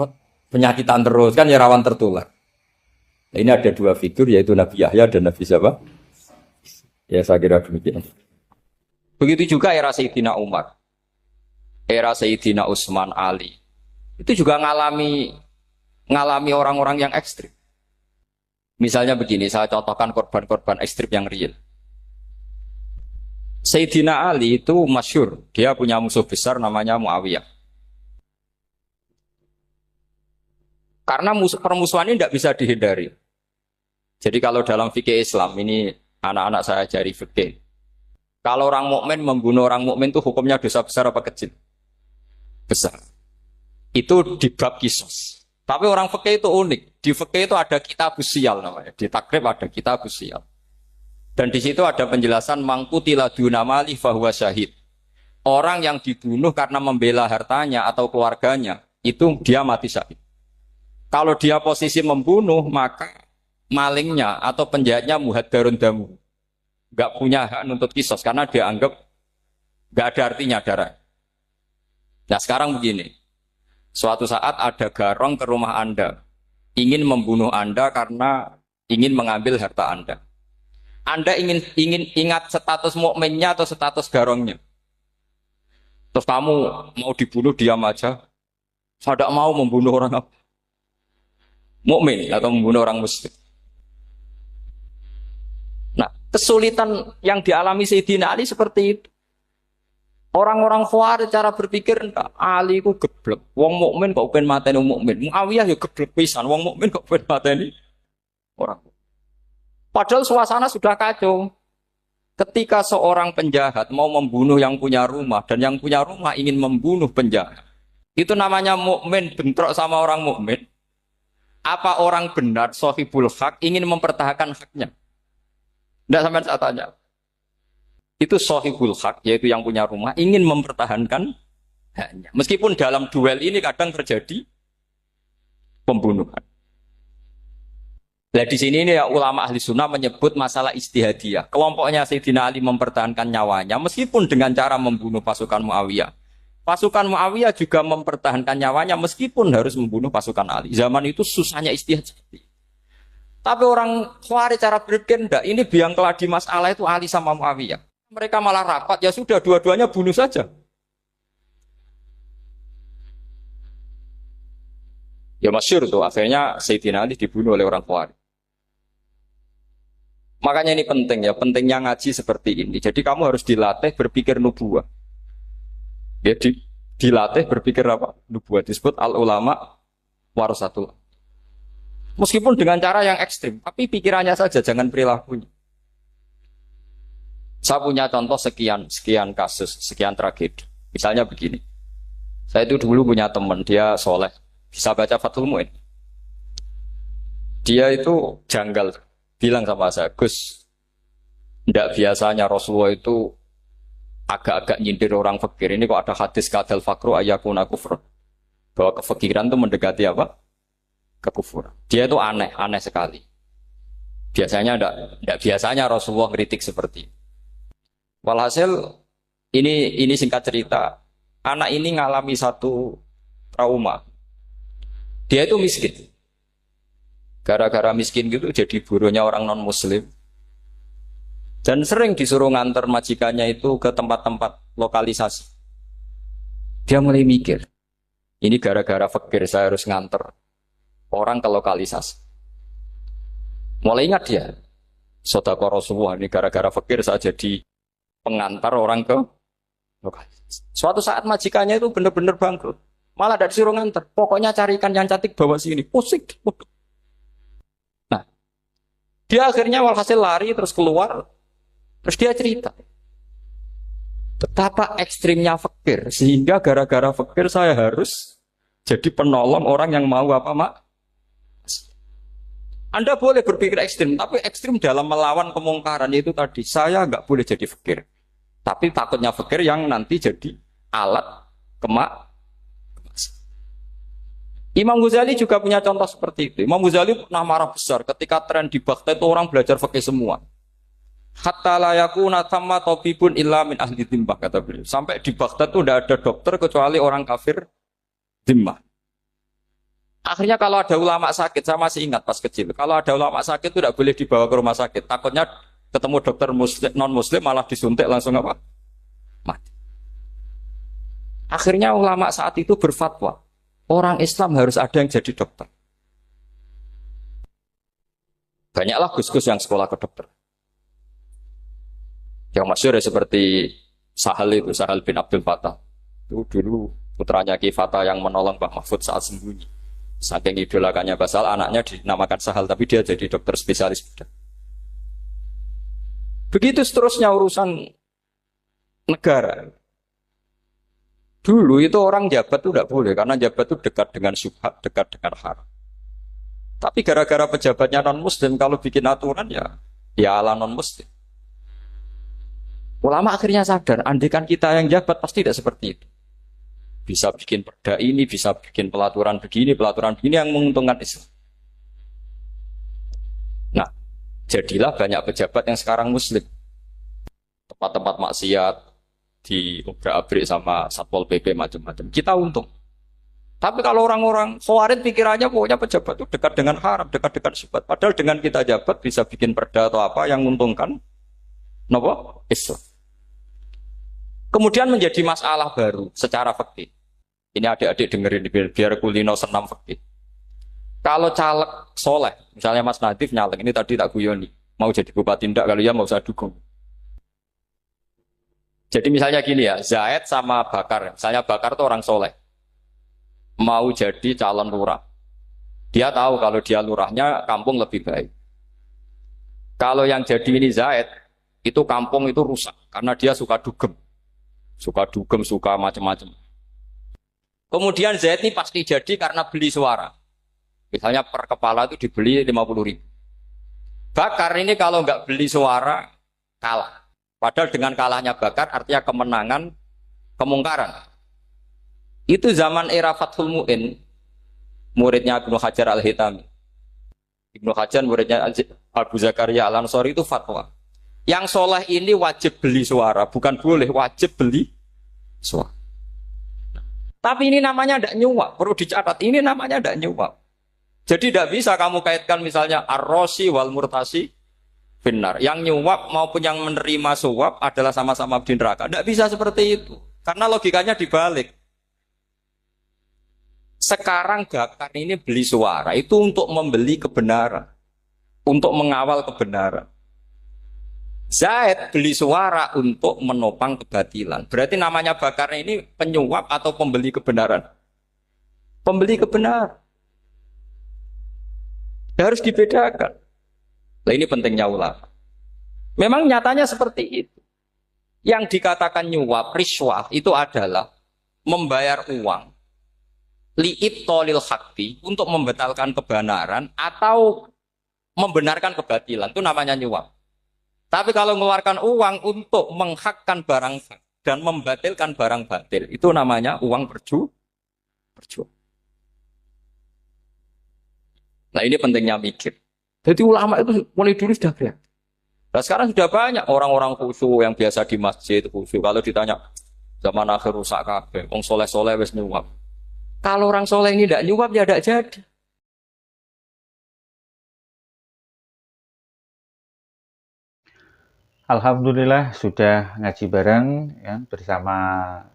penyakitan terus, kan ya rawan tertular. Nah, ini ada dua figur yaitu Nabi Yahya dan Nabi siapa? Ya saya kira demikian. Begitu juga era Sayyidina Umar, era Sayyidina Utsman, Ali. Itu juga ngalami orang-orang yang ekstrim. Misalnya begini, saya contohkan korban-korban ekstrim yang real. Sayyidina Ali itu masyhur, dia punya musuh besar namanya Muawiyah. Karena permusuhan ini tidak bisa dihindari. Jadi kalau dalam fikih Islam, ini anak-anak saya ajari fikih. Kalau orang mukmin membunuh orang mukmin itu hukumnya dosa besar apa kecil? Besar. Itu di bab kisos. Tapi orang fikih itu unik. Di fikih itu ada kitabus siyal namanya. Di takrib ada kitabus siyal. Dan di situ ada penjelasan mangkutila dunamali fahuwa syahid. Orang yang dibunuh karena membela hartanya atau keluarganya, itu dia mati syahid. Kalau dia posisi membunuh, maka malingnya atau penjahatnya muhaddarun damu. Gak punya hak nuntut kisos karena dia anggap gak ada artinya darah. Nah sekarang begini. Suatu saat ada garong ke rumah Anda, ingin membunuh Anda karena ingin mengambil harta Anda. Anda ingin ingat status mukminnya atau status garongnya. Terus kamu mau dibunuh diam aja. Saya tidak mau membunuh orang mukmin atau membunuh orang musyrik. Nah, kesulitan yang dialami Sayyidina Ali seperti itu. Orang-orang Khawarij cara berpikir Ali ku geblek. Wong mukmin kok pengen mateni wong mukmin. Muawiyah ya geblek pisan. Wong mukmin kok pengen mateni orang. Padahal suasana sudah kacau. Ketika seorang penjahat mau membunuh yang punya rumah dan yang punya rumah ingin membunuh penjahat. Itu namanya mukmin bentrok sama orang mukmin. Apa orang benar sahibul hak ingin mempertahankan haknya? Tidak sampai saya tanya. Itu sahibul hak, yaitu yang punya rumah, ingin mempertahankan haknya. Meskipun dalam duel ini kadang terjadi pembunuhan. Nah di sini ini ya, ulama ahli sunnah menyebut masalah istihadiyah. Kelompoknya Sayyidina Ali mempertahankan nyawanya, meskipun dengan cara membunuh pasukan Muawiyah. Pasukan Muawiyah juga mempertahankan nyawanya, meskipun harus membunuh pasukan Ali. Zaman itu susahnya istihad. Tapi orang Khawarij cara berpikir enggak, ini biang keladi masalah itu Ali sama Muawiyah. Mereka malah rapat, ya sudah dua-duanya bunuh saja. Ya masyhur tuh, akhirnya Sayyidina Ali dibunuh oleh orang Khawarij. Makanya ini penting ya, pentingnya ngaji seperti ini. Jadi kamu harus dilatih berpikir nubuwah. Ya, dilatih berpikir apa? Nubuwah disebut al-ulama warasatul. Meskipun dengan cara yang ekstrim, tapi pikirannya saja, jangan perilakunya. Saya punya contoh sekian kasus, sekian tragedi. Misalnya begini. Saya itu dulu punya teman, dia soleh, bisa baca Fathul Mu'in. Dia itu janggal. bilang sama saya, Gus, tidak biasanya Rasulullah itu agak-agak nyindir orang fakir. Ini kok ada hadis kadal fakru ayakuna kufur. Bahwa kefakiran itu mendekati apa? Kekufuran. Dia itu aneh, aneh sekali. Biasanya tidak biasanya Rasulullah kritik seperti itu. Walhasil ini singkat cerita, anak ini ngalami satu trauma. Dia itu miskin. Gara-gara miskin gitu jadi burunya orang non-muslim. Dan sering disuruh nganter majikannya itu ke tempat-tempat lokalisasi. Dia mulai mikir, ini gara-gara fakir saya harus nganter orang ke lokalisasi. Mulai ingat dia, Sodako Rasulullah, ini gara-gara fakir saya jadi pengantar orang ke lokalisasi. Suatu saat majikannya itu benar-benar bangkrut. Malah tidak disuruh nganter. Pokoknya carikan yang cantik bawa sini. Pusing. Nah, dia akhirnya walhasil lari terus keluar. Terus dia cerita betapa ekstrimnya fakir sehingga gara-gara fakir saya harus jadi penolong orang yang mau apa mak. Anda boleh berpikir ekstrim, tapi ekstrim dalam melawan kemungkaran itu tadi. Saya nggak boleh jadi fakir, tapi takutnya fakir yang nanti jadi alat kemak. Imam Ghazali juga punya contoh seperti itu. Imam Ghazali pernah marah besar ketika tren di Baghdad itu orang belajar fakir semua. Hatta layakuna thamma tabibun illa min ahli dhimmah, kata beliau. Sampai di Baghdad itu tidak ada dokter kecuali orang kafir dhimmah. Akhirnya kalau ada ulama sakit, saya masih ingat pas kecil, kalau ada ulama sakit itu tidak boleh dibawa ke rumah sakit. Takutnya ketemu dokter non-muslim malah disuntik langsung apa? Mati. Akhirnya ulama saat itu berfatwa, orang Islam harus ada yang jadi dokter. Banyaklah gus-gus yang sekolah ke dokter. Yang masyhur ya seperti Sahal bin Abdul Fattah. Itu dulu putranya Ki Fatah yang menolong Mbah Mahfud saat sembunyi. Saking idolakannya Basal, anaknya dinamakan Sahal, tapi dia jadi dokter spesialis bedah. Begitu seterusnya urusan negara. Dulu itu orang jabat itu tidak boleh, karena jabat itu dekat dengan syubhat, dekat dengan haram. Tapi gara-gara pejabatnya non-muslim, kalau bikin aturan ya ala non-muslim. Ulama akhirnya sadar, andikan kita yang jabat pasti tidak seperti itu. Bisa bikin perda ini, bisa bikin pelaturan begini yang menguntungkan Islam. Nah, jadilah banyak pejabat yang sekarang muslim. Tempat-tempat maksiat diobrak-abrik sama Satpol PP macam-macam. Kita untung. Tapi kalau orang-orang Khawarij pikirannya pokoknya pejabat itu dekat dengan haram, dekat dengan syubhat. Padahal dengan kita jabat bisa bikin perda atau apa yang menguntungkan Islam. Kemudian menjadi masalah baru secara fikih. Ini adik-adik dengerin biar kulino senam fikih. Kalau caleg soleh, misalnya Mas Nadif nyalek, ini tadi tak guyoni, mau jadi bupati ndak, kalau ya mau usah dukung. Jadi misalnya gini ya, Zaid sama Bakar, misalnya Bakar itu orang soleh, mau jadi calon lurah. Dia tahu kalau dia lurahnya kampung lebih baik. Kalau yang jadi ini Zaid, itu kampung itu rusak karena dia suka dugem, suka macam-macam. Kemudian Zaid ini pasti jadi karena beli suara. Misalnya per kepala itu dibeli 50.000. Bakar ini kalau nggak beli suara kalah. Padahal dengan kalahnya Bakar artinya kemenangan kemungkaran. Itu zaman era Fathul Mu'in, muridnya Ibnu Hajar Al-Hitami. Ibnu Hajar muridnya Abu Zakaria Al-Ansori itu fatwa. Yang soleh ini wajib beli suara, bukan boleh, wajib beli suara. Tapi ini namanya tidak nyuap, perlu dicatat, ini namanya tidak nyuap. Jadi tidak bisa kamu kaitkan misalnya ar-rosi wal murtasi finnar. Yang nyuap maupun yang menerima suap adalah sama-sama di neraka. Tidak bisa seperti itu, karena logikanya dibalik. Sekarang Bakar ini beli suara, itu untuk membeli kebenaran, untuk mengawal kebenaran. Zaid beli suara untuk menopang kebatilan. Berarti namanya Bakar ini penyuap atau pembeli kebenaran? Pembeli kebenaran. Harus dibedakan. Nah, ini pentingnya ulama. Memang nyatanya seperti itu. Yang dikatakan nyuap, riswah, itu adalah membayar uang li'ibtolil haqqi, untuk membatalkan kebenaran atau membenarkan kebatilan, itu namanya nyuap. Tapi kalau mengeluarkan uang untuk menghakkan barang hak dan membatilkan barang batil, itu namanya uang berjuang. Nah ini pentingnya mikir. Jadi ulama itu mulai dulu sudah berat. Nah sekarang sudah banyak orang-orang khusyuk yang biasa di masjid khusyuk. Kalau ditanya zaman akhir rusak kabeh, wong soleh-soleh wis nyuap. Kalau orang soleh ini tidak nyuap ya tidak jadi. Alhamdulillah sudah ngaji bareng ya, bersama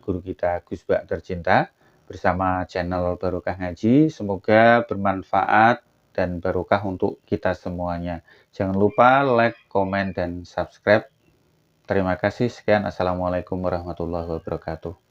guru kita Gus Bak tercinta, bersama channel Barokah Ngaji. Semoga bermanfaat dan barokah untuk kita semuanya. Jangan lupa like, komen, dan subscribe. Terima kasih. Sekian. Assalamualaikum warahmatullahi wabarakatuh.